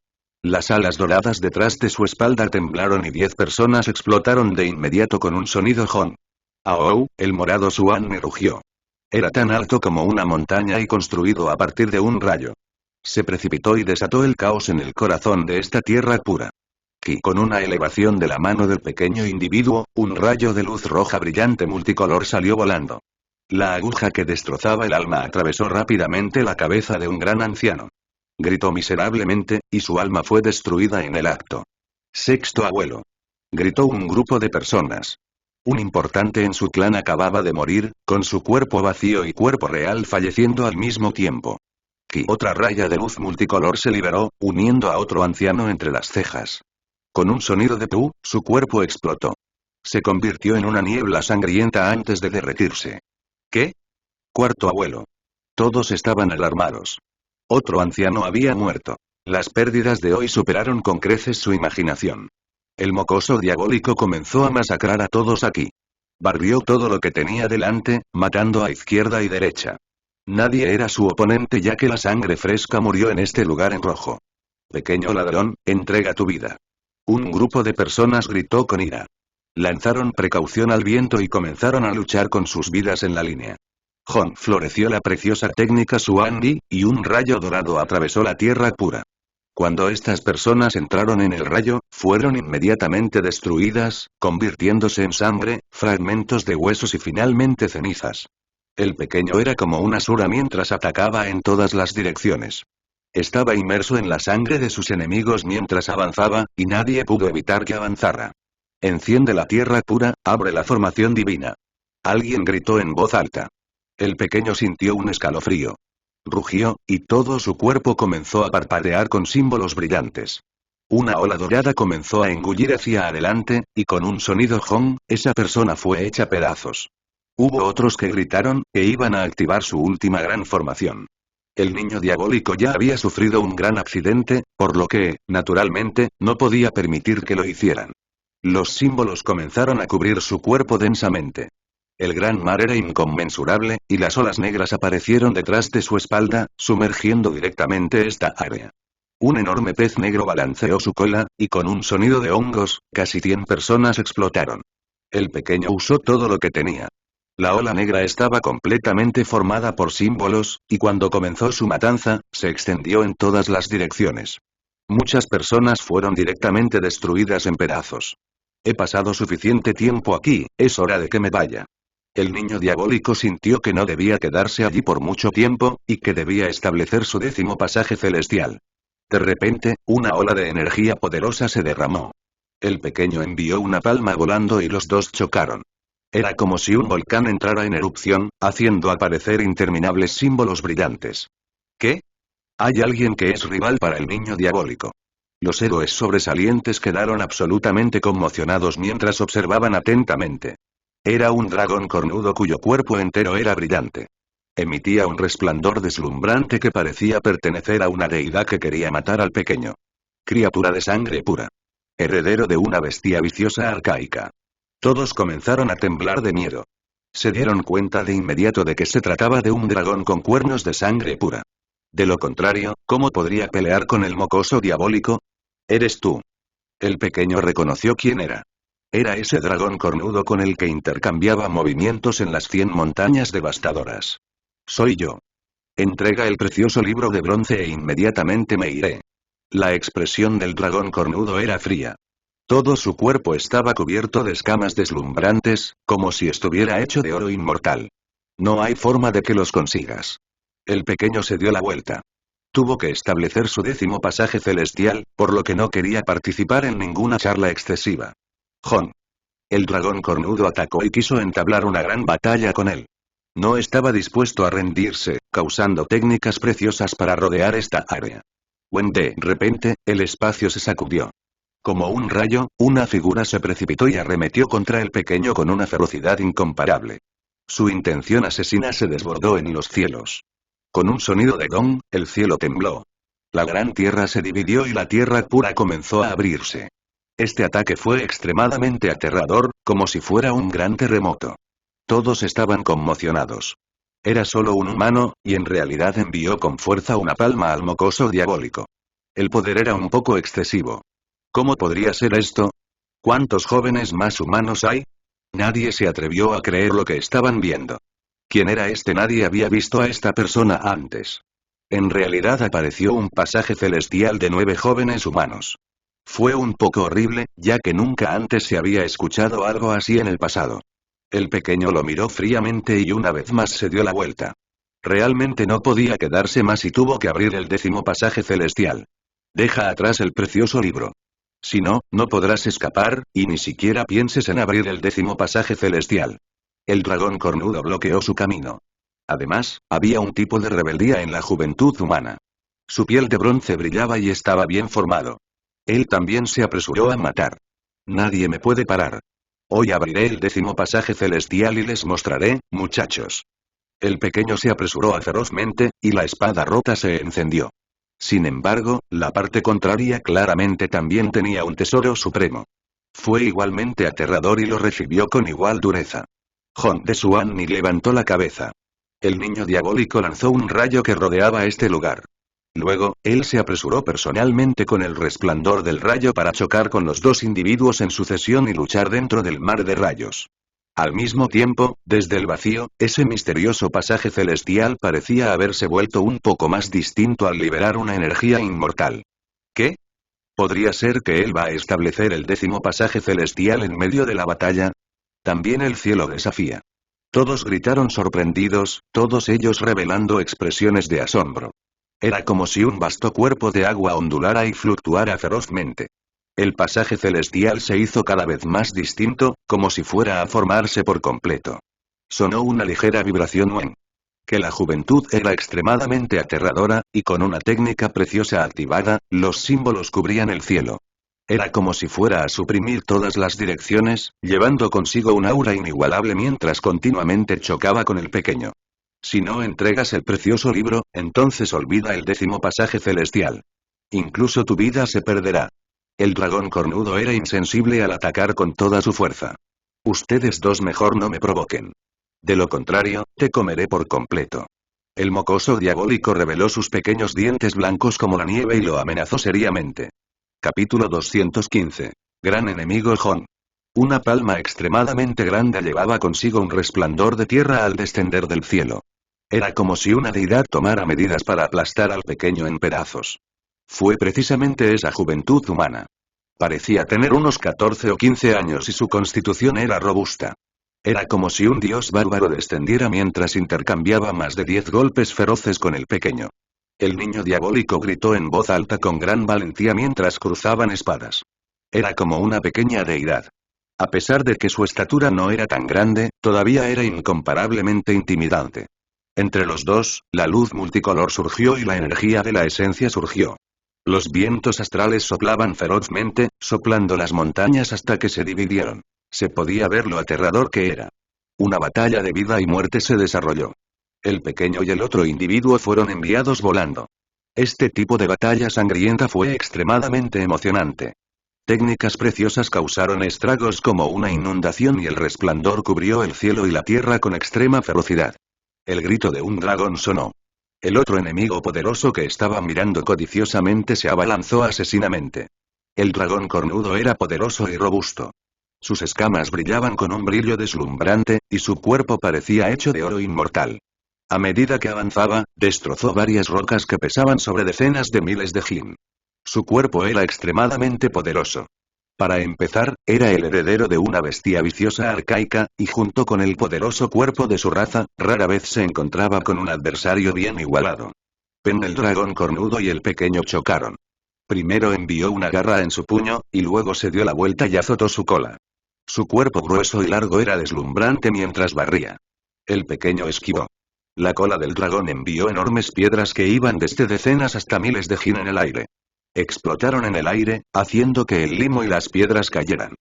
Las alas doradas detrás de su espalda temblaron y 10 personas explotaron de inmediato con un sonido hon. Aou, el morado Suan rugió. Era tan alto como una montaña y construido a partir de un rayo. Se precipitó y desató el caos en el corazón de esta tierra pura. Y con una elevación de la mano del pequeño individuo, un rayo de luz roja brillante multicolor salió volando. La aguja que destrozaba el alma atravesó rápidamente la cabeza de un gran anciano. Gritó miserablemente, y su alma fue destruida en el acto. Sexto abuelo. Gritó un grupo de personas. Un importante en su clan acababa de morir, con su cuerpo vacío y cuerpo real falleciendo al mismo tiempo. Otra raya de luz multicolor se liberó, uniendo a otro anciano entre las cejas. Con un sonido de pu, su cuerpo explotó. Se convirtió en una niebla sangrienta antes de derretirse. ¿Qué? Cuarto abuelo. Todos estaban alarmados. Otro anciano había muerto. Las pérdidas de hoy superaron con creces su imaginación. El mocoso diabólico comenzó a masacrar a todos aquí. Barrió todo lo que tenía delante, matando a izquierda y derecha. Nadie era su oponente ya que la sangre fresca murió en este lugar en rojo. Pequeño ladrón, entrega tu vida. Un grupo de personas gritó con ira. Lanzaron precaución al viento y comenzaron a luchar con sus vidas en la línea. Floreció la preciosa técnica Suandi, y un rayo dorado atravesó la tierra pura. Cuando estas personas entraron en el rayo, fueron inmediatamente destruidas, convirtiéndose en sangre, fragmentos de huesos y finalmente cenizas. El pequeño era como una asura mientras atacaba en todas las direcciones. Estaba inmerso en la sangre de sus enemigos mientras avanzaba, y nadie pudo evitar que avanzara. Enciende la tierra pura, abre la formación divina. Alguien gritó en voz alta. El pequeño sintió un escalofrío. Rugió, y todo su cuerpo comenzó a parpadear con símbolos brillantes. Una ola dorada comenzó a engullir hacia adelante, y con un sonido hong, esa persona fue hecha pedazos. Hubo otros que gritaron, que iban a activar su última gran formación. El niño diabólico ya había sufrido un gran accidente, por lo que, naturalmente, no podía permitir que lo hicieran. Los símbolos comenzaron a cubrir su cuerpo densamente. El gran mar era inconmensurable, y las olas negras aparecieron detrás de su espalda, sumergiendo directamente esta área. Un enorme pez negro balanceó su cola, y con un sonido de hongos, casi 100 personas explotaron. El pequeño usó todo lo que tenía. La ola negra estaba completamente formada por símbolos, y cuando comenzó su matanza, se extendió en todas las direcciones. Muchas personas fueron directamente destruidas en pedazos. He pasado suficiente tiempo aquí, es hora de que me vaya. El niño diabólico sintió que no debía quedarse allí por mucho tiempo, y que debía establecer su 10º pasaje celestial. De repente, una ola de energía poderosa se derramó. El pequeño envió una palma volando y los dos chocaron. Era como si un volcán entrara en erupción, haciendo aparecer interminables símbolos brillantes. ¿Qué? Hay alguien que es rival para el niño diabólico. Los héroes sobresalientes quedaron absolutamente conmocionados mientras observaban atentamente. Era un dragón cornudo cuyo cuerpo entero era brillante. Emitía un resplandor deslumbrante que parecía pertenecer a una deidad que quería matar al pequeño. Criatura de sangre pura. Heredero de una bestia viciosa arcaica. Todos comenzaron a temblar de miedo. Se dieron cuenta de inmediato de que se trataba de un dragón con cuernos de sangre pura. De lo contrario, ¿cómo podría pelear con el mocoso diabólico? Eres tú. El pequeño reconoció quién era. Era ese dragón cornudo con el que intercambiaba movimientos en las 100 montañas devastadoras. Soy yo. Entrega el precioso libro de bronce e inmediatamente me iré. La expresión del dragón cornudo era fría. Todo su cuerpo estaba cubierto de escamas deslumbrantes, como si estuviera hecho de oro inmortal. No hay forma de que los consigas. El pequeño se dio la vuelta. Tuvo que establecer su 10º pasaje celestial, por lo que no quería participar en ninguna charla excesiva. El dragón cornudo atacó y quiso entablar una gran batalla con él. No estaba dispuesto a rendirse, causando técnicas preciosas para rodear esta área. De repente, el espacio se sacudió. Como un rayo, una figura se precipitó y arremetió contra el pequeño con una ferocidad incomparable. Su intención asesina se desbordó en los cielos. Con un sonido de gong, el cielo tembló. La gran tierra se dividió y la tierra pura comenzó a abrirse. Este ataque fue extremadamente aterrador, como si fuera un gran terremoto. Todos estaban conmocionados. Era solo un humano, y en realidad envió con fuerza una palma al mocoso diabólico. El poder era un poco excesivo. ¿Cómo podría ser esto? ¿Cuántos jóvenes más humanos hay? Nadie se atrevió a creer lo que estaban viendo. ¿Quién era este? Nadie había visto a esta persona antes. En realidad apareció un pasaje celestial de 9 jóvenes humanos. Fue un poco horrible, ya que nunca antes se había escuchado algo así en el pasado. El pequeño lo miró fríamente y una vez más se dio la vuelta. Realmente no podía quedarse más y tuvo que abrir el 10º pasaje celestial. Deja atrás el precioso libro. Si no, no podrás escapar, y ni siquiera pienses en abrir el 10º pasaje celestial. El dragón cornudo bloqueó su camino. Además, había un tipo de rebeldía en la juventud humana. Su piel de bronce brillaba y estaba bien formado. Él también se apresuró a matar. Nadie me puede parar. Hoy abriré el 10º pasaje celestial y les mostraré, muchachos. El pequeño se apresuró ferozmente, y la espada rota se encendió. Sin embargo, la parte contraria claramente también tenía un tesoro supremo. Fue igualmente aterrador y lo recibió con igual dureza. Hon de Suan ni levantó la cabeza. El niño diabólico lanzó un rayo que rodeaba este lugar. Luego, él se apresuró personalmente con el resplandor del rayo para chocar con los dos individuos en sucesión y luchar dentro del mar de rayos. Al mismo tiempo, desde el vacío, ese misterioso pasaje celestial parecía haberse vuelto un poco más distinto al liberar una energía inmortal. ¿Qué? ¿Podría ser que él va a establecer el 10º pasaje celestial en medio de la batalla? También el cielo desafía. Todos gritaron sorprendidos, todos ellos revelando expresiones de asombro. Era como si un vasto cuerpo de agua ondulara y fluctuara ferozmente. El pasaje celestial se hizo cada vez más distinto, como si fuera a formarse por completo. Sonó una ligera vibración Wen. Que la juventud era extremadamente aterradora, y con una técnica preciosa activada, los símbolos cubrían el cielo. Era como si fuera a suprimir todas las direcciones, llevando consigo un aura inigualable mientras continuamente chocaba con el pequeño. Si no entregas el precioso libro, entonces olvida el 10º pasaje celestial. Incluso tu vida se perderá. El dragón cornudo era insensible al atacar con toda su fuerza. Ustedes dos mejor no me provoquen. De lo contrario, te comeré por completo. El mocoso diabólico reveló sus pequeños dientes blancos como la nieve y lo amenazó seriamente. Capítulo 215. Gran enemigo Hon. Una palma extremadamente grande llevaba consigo un resplandor de tierra al descender del cielo. Era como si una deidad tomara medidas para aplastar al pequeño en pedazos. Fue precisamente esa juventud humana. Parecía tener unos 14 o 15 años y su constitución era robusta. Era como si un dios bárbaro descendiera mientras intercambiaba más de 10 golpes feroces con el pequeño. El niño diabólico gritó en voz alta con gran valentía mientras cruzaban espadas. Era como una pequeña deidad. A pesar de que su estatura no era tan grande, todavía era incomparablemente intimidante. Entre los dos, la luz multicolor surgió y la energía de la esencia surgió. Los vientos astrales soplaban ferozmente, soplando las montañas hasta que se dividieron. Se podía ver lo aterrador que era. Una batalla de vida y muerte se desarrolló. El pequeño y el otro individuo fueron enviados volando. Este tipo de batalla sangrienta fue extremadamente emocionante. Técnicas preciosas causaron estragos como una inundación y el resplandor cubrió el cielo y la tierra con extrema ferocidad. El grito de un dragón sonó. El otro enemigo poderoso que estaba mirando codiciosamente se abalanzó asesinamente. El dragón cornudo era poderoso y robusto. Sus escamas brillaban con un brillo deslumbrante, y su cuerpo parecía hecho de oro inmortal. A medida que avanzaba, destrozó varias rocas que pesaban sobre decenas de miles de jin. Su cuerpo era extremadamente poderoso. Para empezar, era el heredero de una bestia viciosa arcaica, y junto con el poderoso cuerpo de su raza, rara vez se encontraba con un adversario bien igualado. Pen el dragón cornudo y el pequeño chocaron. Primero envió una garra en su puño, y luego se dio la vuelta y azotó su cola. Su cuerpo grueso y largo era deslumbrante mientras barría. El pequeño esquivó. La cola del dragón envió enormes piedras que iban desde decenas hasta miles de jin en el aire. Explotaron en el aire, haciendo que el limo y las piedras cayeran.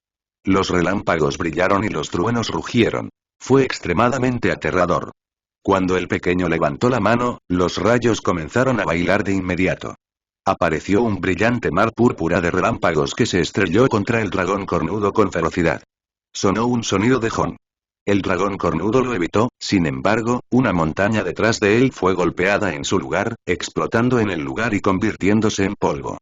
Los relámpagos brillaron y los truenos rugieron. Fue extremadamente aterrador. Cuando el pequeño levantó la mano, los rayos comenzaron a bailar de inmediato. Apareció un brillante mar púrpura de relámpagos que se estrelló contra el dragón cornudo con ferocidad. Sonó un sonido de Hon. El dragón cornudo lo evitó, sin embargo, una montaña detrás de él fue golpeada en su lugar, explotando en el lugar y convirtiéndose en polvo.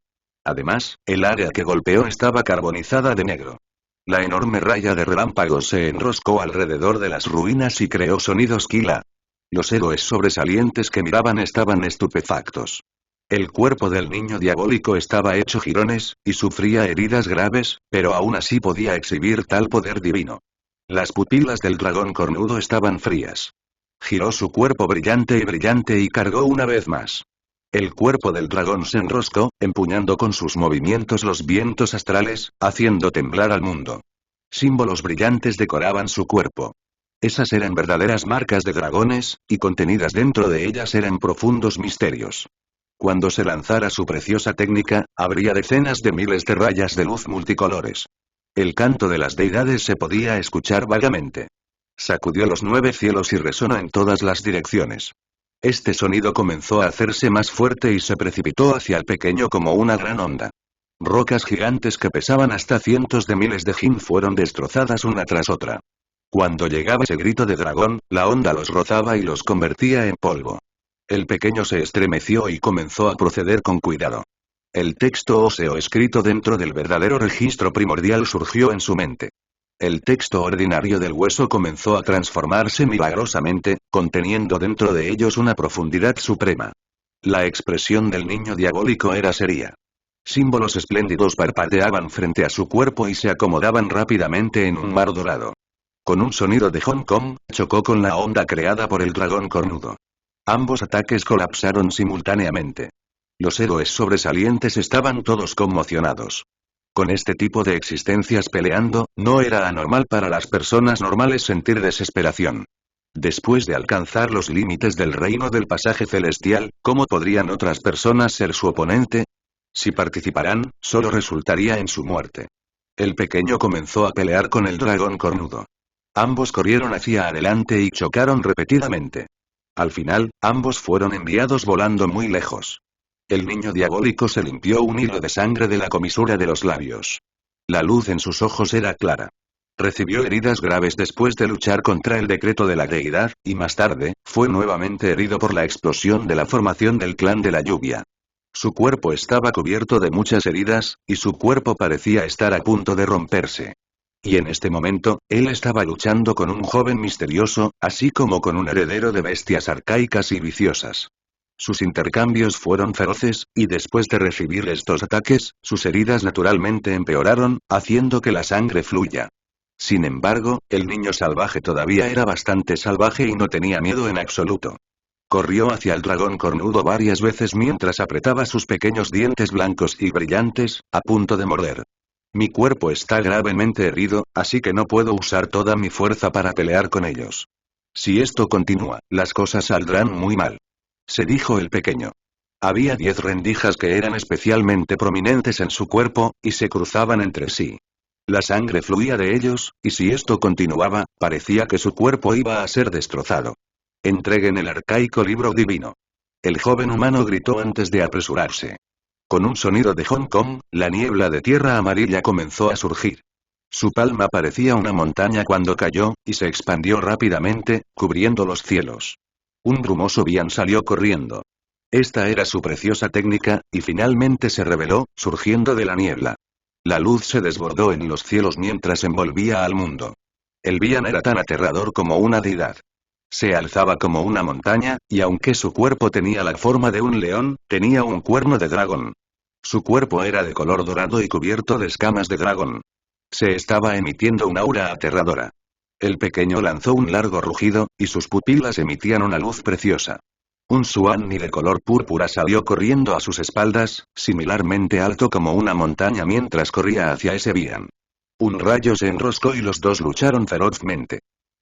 Además, el área que golpeó estaba carbonizada de negro. La enorme raya de relámpagos se enroscó alrededor de las ruinas y creó sonidos Kila. Los héroes sobresalientes que miraban estaban estupefactos. El cuerpo del niño diabólico estaba hecho jirones, y sufría heridas graves, pero aún así podía exhibir tal poder divino. Las pupilas del dragón cornudo estaban frías. Giró su cuerpo brillante y cargó una vez más. El cuerpo del dragón se enroscó, empuñando con sus movimientos los vientos astrales, haciendo temblar al mundo. Símbolos brillantes decoraban su cuerpo. Esas eran verdaderas marcas de dragones, y contenidas dentro de ellas eran profundos misterios. Cuando se lanzara su preciosa técnica, habría decenas de miles de rayas de luz multicolores. El canto de las deidades se podía escuchar vagamente. Sacudió los 9 cielos y resonó en todas las direcciones. Este sonido comenzó a hacerse más fuerte y se precipitó hacia el pequeño como una gran onda. Rocas gigantes que pesaban hasta cientos de miles de jin fueron destrozadas una tras otra. Cuando llegaba ese grito de dragón, la onda los rozaba y los convertía en polvo. El pequeño se estremeció y comenzó a proceder con cuidado. El texto óseo escrito dentro del verdadero registro primordial surgió en su mente. El texto ordinario del hueso comenzó a transformarse milagrosamente, conteniendo dentro de ellos una profundidad suprema. La expresión del niño diabólico era seria. Símbolos espléndidos parpadeaban frente a su cuerpo y se acomodaban rápidamente en un mar dorado. Con un sonido de Hong Kong, chocó con la onda creada por el dragón cornudo. Ambos ataques colapsaron simultáneamente. Los héroes sobresalientes estaban todos conmocionados. Con este tipo de existencias peleando, no era anormal para las personas normales sentir desesperación. Después de alcanzar los límites del reino del pasaje celestial, ¿cómo podrían otras personas ser su oponente? Si participaran, solo resultaría en su muerte. El pequeño comenzó a pelear con el dragón cornudo. Ambos corrieron hacia adelante y chocaron repetidamente. Al final, ambos fueron enviados volando muy lejos. El niño diabólico se limpió un hilo de sangre de la comisura de los labios. La luz en sus ojos era clara. Recibió heridas graves después de luchar contra el decreto de la deidad, y más tarde, fue nuevamente herido por la explosión de la formación del clan de la lluvia. Su cuerpo estaba cubierto de muchas heridas, y su cuerpo parecía estar a punto de romperse. Y en este momento, él estaba luchando con un joven misterioso, así como con un heredero de bestias arcaicas y viciosas. Sus intercambios fueron feroces, y después de recibir estos ataques, sus heridas naturalmente empeoraron, haciendo que la sangre fluya. Sin embargo, el niño salvaje todavía era bastante salvaje y no tenía miedo en absoluto. Corrió hacia el dragón cornudo varias veces mientras apretaba sus pequeños dientes blancos y brillantes, a punto de morder. Mi cuerpo está gravemente herido, así que no puedo usar toda mi fuerza para pelear con ellos. Si esto continúa, las cosas saldrán muy mal. Se dijo el pequeño. Había 10 rendijas que eran especialmente prominentes en su cuerpo, y se cruzaban entre sí. La sangre fluía de ellos, y si esto continuaba, parecía que su cuerpo iba a ser destrozado. Entreguen el arcaico libro divino. El joven humano gritó antes de apresurarse. Con un sonido de Hong Kong, la niebla de tierra amarilla comenzó a surgir. Su palma parecía una montaña cuando cayó, y se expandió rápidamente, cubriendo los cielos. Un brumoso Bian salió corriendo. Esta era su preciosa técnica, y finalmente se reveló, surgiendo de la niebla. La luz se desbordó en los cielos mientras envolvía al mundo. El Bian era tan aterrador como una deidad. Se alzaba como una montaña, y aunque su cuerpo tenía la forma de un león, tenía un cuerno de dragón. Su cuerpo era de color dorado y cubierto de escamas de dragón. Se estaba emitiendo una aura aterradora. El pequeño lanzó un largo rugido, y sus pupilas emitían una luz preciosa. Un Suanni de color púrpura salió corriendo a sus espaldas, similarmente alto como una montaña mientras corría hacia ese Bian. Un rayo se enroscó y los dos lucharon ferozmente.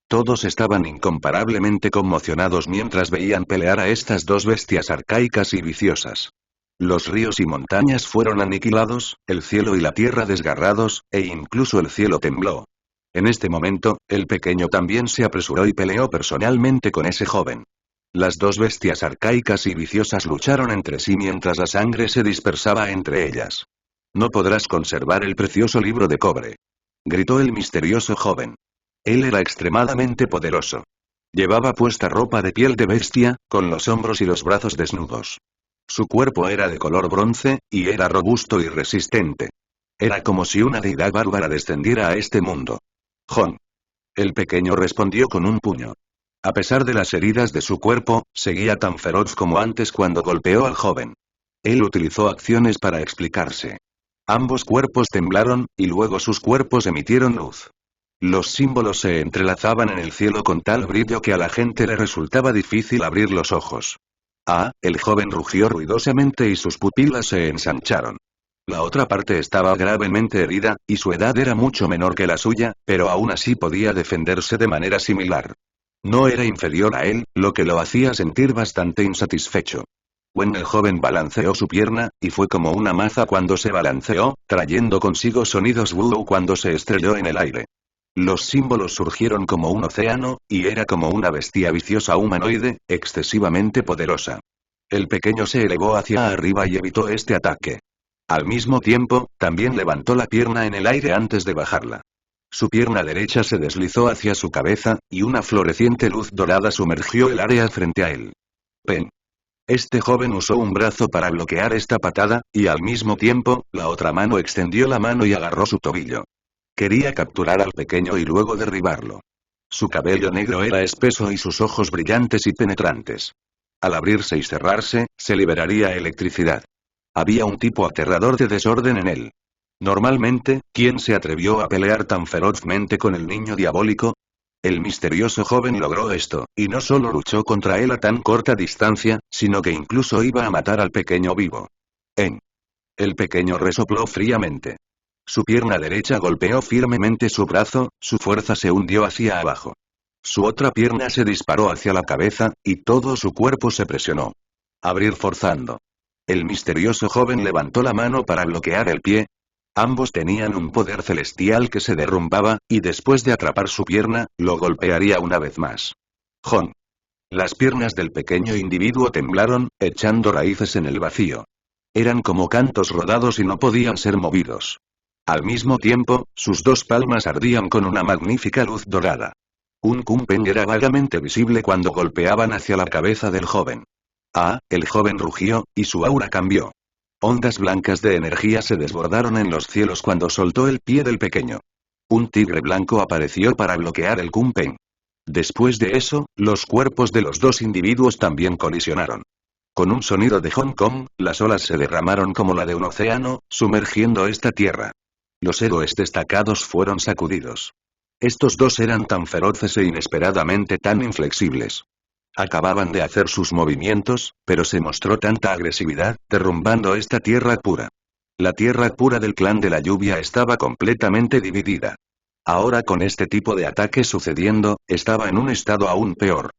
Todos estaban incomparablemente conmocionados mientras veían pelear a estas dos bestias arcaicas y viciosas. Los ríos y montañas fueron aniquilados, el cielo y la tierra desgarrados, e incluso el cielo tembló. En este momento, el pequeño también se apresuró y peleó personalmente con ese joven. Las dos bestias arcaicas y viciosas lucharon entre sí mientras la sangre se dispersaba entre ellas. No podrás conservar el precioso libro de cobre. Gritó el misterioso joven. Él era extremadamente poderoso. Llevaba puesta ropa de piel de bestia, con los hombros y los brazos desnudos. Su cuerpo era de color bronce, y era robusto y resistente. Era como si una deidad bárbara descendiera a este mundo. Jon. El pequeño respondió con un puño. A pesar de las heridas de su cuerpo, seguía tan feroz como antes cuando golpeó al joven. Él utilizó acciones para explicarse. Ambos cuerpos temblaron, y luego sus cuerpos emitieron luz. Los símbolos se entrelazaban en el cielo con tal brillo que a la gente le resultaba difícil abrir los ojos. El joven rugió ruidosamente y sus pupilas se ensancharon. La otra parte estaba gravemente herida, y su edad era mucho menor que la suya, pero aún así podía defenderse de manera similar. No era inferior a él, lo que lo hacía sentir bastante insatisfecho. El joven balanceó su pierna, y fue como una maza cuando se balanceó, trayendo consigo sonidos "wuu" cuando se estrelló en el aire. Los símbolos surgieron como un océano, y era como una bestia viciosa humanoide, excesivamente poderosa. El pequeño se elevó hacia arriba y evitó este ataque. Al mismo tiempo, también levantó la pierna en el aire antes de bajarla. Su pierna derecha se deslizó hacia su cabeza, y una floreciente luz dorada sumergió el área frente a él. ¡Pen! Este joven usó un brazo para bloquear esta patada, y al mismo tiempo, la otra mano extendió la mano y agarró su tobillo. Quería capturar al pequeño y luego derribarlo. Su cabello negro era espeso y sus ojos brillantes y penetrantes. Al abrirse y cerrarse, se liberaría electricidad. Había un tipo aterrador de desorden en él. Normalmente, ¿quién se atrevió a pelear tan ferozmente con el niño diabólico? El misterioso joven logró esto, y no solo luchó contra él a tan corta distancia, sino que incluso iba a matar al pequeño vivo. El pequeño resopló fríamente. Su pierna derecha golpeó firmemente su brazo, su fuerza se hundió hacia abajo. Su otra pierna se disparó hacia la cabeza, y todo su cuerpo se presionó. Abrir forzando. El misterioso joven levantó la mano para bloquear el pie. Ambos tenían un poder celestial que se derrumbaba, y después de atrapar su pierna, lo golpearía una vez más. ¡Jon! Las piernas del pequeño individuo temblaron, echando raíces en el vacío. Eran como cantos rodados y no podían ser movidos. Al mismo tiempo, sus dos palmas ardían con una magnífica luz dorada. Un Kumpen era vagamente visible cuando golpeaban hacia la cabeza del joven. El joven rugió, y su aura cambió. Ondas blancas de energía se desbordaron en los cielos cuando soltó el pie del pequeño. Un tigre blanco apareció para bloquear el Kumpen. Después de eso, los cuerpos de los dos individuos también colisionaron. Con un sonido de Hong Kong, las olas se derramaron como la de un océano, sumergiendo esta tierra. Los héroes destacados fueron sacudidos. Estos dos eran tan feroces e inesperadamente tan inflexibles. Acababan de hacer sus movimientos, pero se mostró tanta agresividad, derrumbando esta tierra pura. La tierra pura del clan de la lluvia estaba completamente dividida. Ahora con este tipo de ataque sucediendo, estaba en un estado aún peor.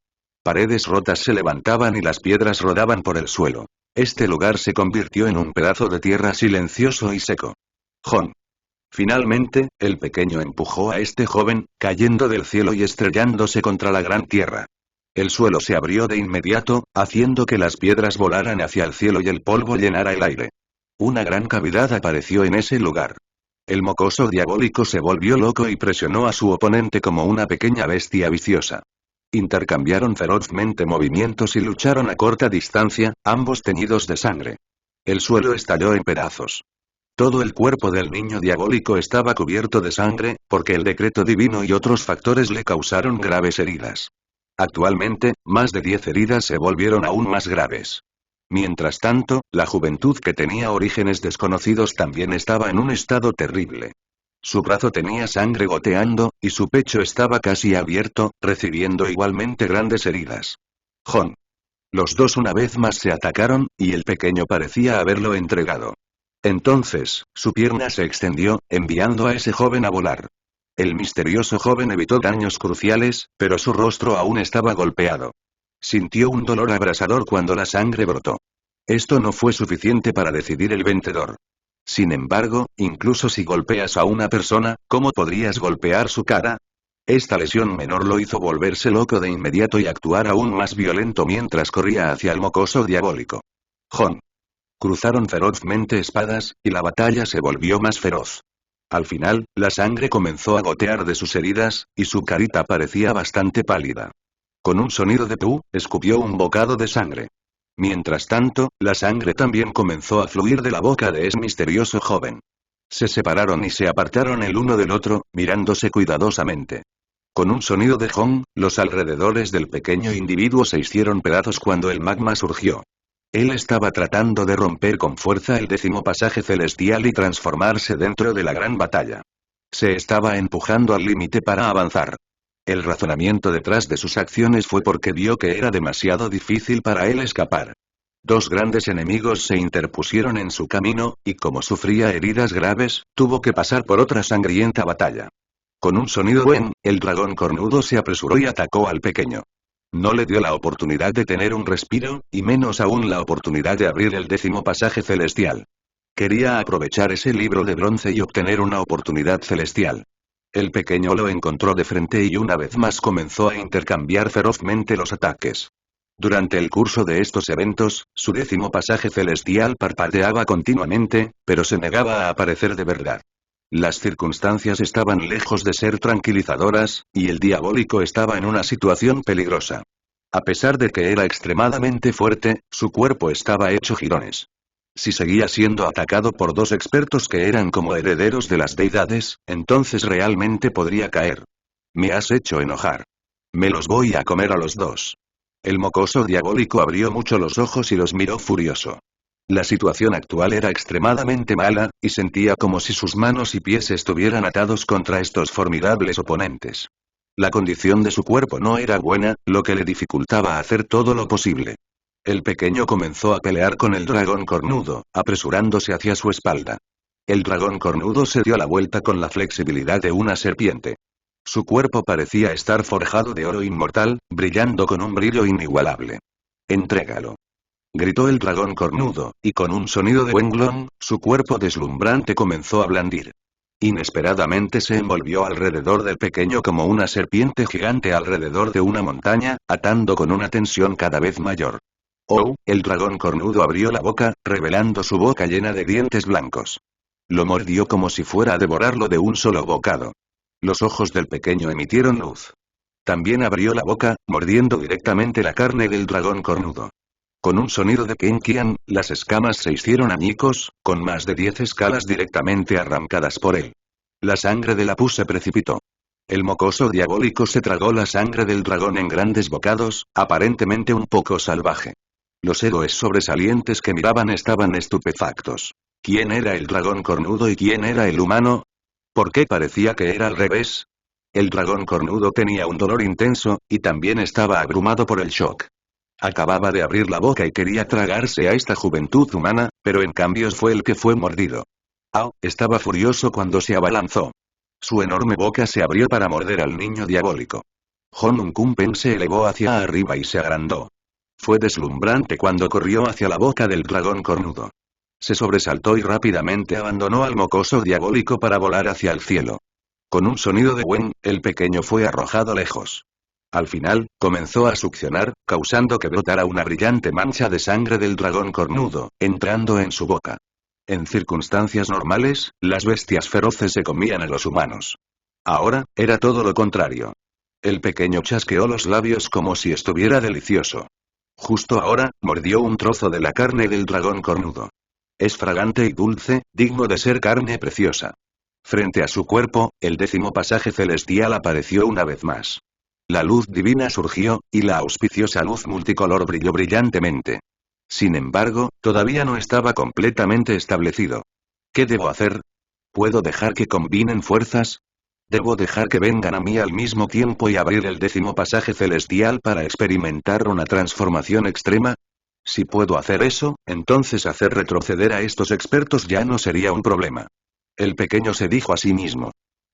Paredes rotas se levantaban y las piedras rodaban por el suelo. Este lugar se convirtió en un pedazo de tierra silencioso y seco. Jon. Finalmente, el pequeño empujó a este joven, cayendo del cielo y estrellándose contra la gran tierra. El suelo se abrió de inmediato, haciendo que las piedras volaran hacia el cielo y el polvo llenara el aire. Una gran cavidad apareció en ese lugar. El mocoso diabólico se volvió loco y presionó a su oponente como una pequeña bestia viciosa. Intercambiaron ferozmente movimientos y lucharon a corta distancia, ambos teñidos de sangre. El suelo estalló en pedazos. Todo el cuerpo del niño diabólico estaba cubierto de sangre, porque el decreto divino y otros factores le causaron graves heridas. Actualmente, más de 10 heridas se volvieron aún más graves. Mientras tanto, la juventud que tenía orígenes desconocidos también estaba en un estado terrible. Su brazo tenía sangre goteando, y su pecho estaba casi abierto, recibiendo igualmente grandes heridas. Jon. Los dos una vez más se atacaron, y el pequeño parecía haberlo entregado. Entonces, su pierna se extendió, enviando a ese joven a volar. El misterioso joven evitó daños cruciales, pero su rostro aún estaba golpeado. Sintió un dolor abrasador cuando la sangre brotó. Esto no fue suficiente para decidir el vencedor. Sin embargo, incluso si golpeas a una persona, ¿cómo podrías golpear su cara? Esta lesión menor lo hizo volverse loco de inmediato y actuar aún más violento mientras corría hacia el mocoso diabólico. Jon. Cruzaron ferozmente espadas, y la batalla se volvió más feroz. Al final, la sangre comenzó a gotear de sus heridas, y su carita parecía bastante pálida. Con un sonido de pu, escupió un bocado de sangre. Mientras tanto, la sangre también comenzó a fluir de la boca de ese misterioso joven. Se separaron y se apartaron el uno del otro, mirándose cuidadosamente. Con un sonido de Hong, los alrededores del pequeño individuo se hicieron pedazos cuando el magma surgió. Él estaba tratando de romper con fuerza el 10º pasaje celestial y transformarse dentro de la gran batalla. Se estaba empujando al límite para avanzar. El razonamiento detrás de sus acciones fue porque vio que era demasiado difícil para él escapar. Dos grandes enemigos se interpusieron en su camino, y como sufría heridas graves, tuvo que pasar por otra sangrienta batalla. Con un sonido el dragón cornudo se apresuró y atacó al pequeño. No le dio la oportunidad de tener un respiro, y menos aún la oportunidad de abrir el 10º pasaje celestial. Quería aprovechar ese libro de bronce y obtener una oportunidad celestial. El pequeño lo encontró de frente y una vez más comenzó a intercambiar ferozmente los ataques. Durante el curso de estos eventos, su 10º pasaje celestial parpadeaba continuamente, pero se negaba a aparecer de verdad. Las circunstancias estaban lejos de ser tranquilizadoras, y el diabólico estaba en una situación peligrosa. A pesar de que era extremadamente fuerte, su cuerpo estaba hecho jirones. Si seguía siendo atacado por 2 expertos que eran como herederos de las deidades, entonces realmente podría caer. Me has hecho enojar. Me los voy a comer a los 2. El mocoso diabólico abrió mucho los ojos y los miró furioso. La situación actual era extremadamente mala, y sentía como si sus manos y pies estuvieran atados contra estos formidables oponentes. La condición de su cuerpo no era buena, lo que le dificultaba hacer todo lo posible. El pequeño comenzó a pelear con el dragón cornudo, apresurándose hacia su espalda. El dragón cornudo se dio la vuelta con la flexibilidad de una serpiente. Su cuerpo parecía estar forjado de oro inmortal, brillando con un brillo inigualable. «Entrégalo», gritó el dragón cornudo, y con un sonido de Wenglong, su cuerpo deslumbrante comenzó a blandir. Inesperadamente se envolvió alrededor del pequeño como una serpiente gigante alrededor de una montaña, atando con una tensión cada vez mayor. Oh, el dragón cornudo abrió la boca, revelando su boca llena de dientes blancos. Lo mordió como si fuera a devorarlo de un solo bocado. Los ojos del pequeño emitieron luz. También abrió la boca, mordiendo directamente la carne del dragón cornudo. Con un sonido de Kenkian, las escamas se hicieron añicos, con más de 10 escalas directamente arrancadas por él. La sangre de la pus se precipitó. El mocoso diabólico se tragó la sangre del dragón en grandes bocados, aparentemente un poco salvaje. Los héroes sobresalientes que miraban estaban estupefactos. ¿Quién era el dragón cornudo y quién era el humano? ¿Por qué parecía que era al revés? El dragón cornudo tenía un dolor intenso, y también estaba abrumado por el shock. Acababa de abrir la boca y quería tragarse a esta juventud humana, pero en cambio fue el que fue mordido. Estaba furioso cuando se abalanzó. Su enorme boca se abrió para morder al niño diabólico. Honun Kumpen se elevó hacia arriba y se agrandó. Fue deslumbrante cuando corrió hacia la boca del dragón cornudo. Se sobresaltó y rápidamente abandonó al mocoso diabólico para volar hacia el cielo. Con un sonido de Wen, el pequeño fue arrojado lejos. Al final, comenzó a succionar, causando que brotara una brillante mancha de sangre del dragón cornudo, entrando en su boca. En circunstancias normales, las bestias feroces se comían a los humanos. Ahora, era todo lo contrario. El pequeño chasqueó los labios como si estuviera delicioso. Justo ahora, mordió un trozo de la carne del dragón cornudo. Es fragante y dulce, digno de ser carne preciosa. Frente a su cuerpo, el 10º pasaje celestial apareció una vez más. La luz divina surgió, y la auspiciosa luz multicolor brilló brillantemente. Sin embargo, todavía no estaba completamente establecido. ¿Qué debo hacer? ¿Puedo dejar que combinen fuerzas? ¿Debo dejar que vengan a mí al mismo tiempo y abrir el 10º pasaje celestial para experimentar una transformación extrema? Si puedo hacer eso, entonces hacer retroceder a estos expertos ya no sería un problema. El pequeño se dijo a sí mismo.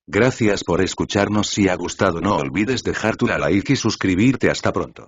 Gracias por escucharnos. Si ha gustado no olvides dejar tu like y suscribirte. Hasta pronto.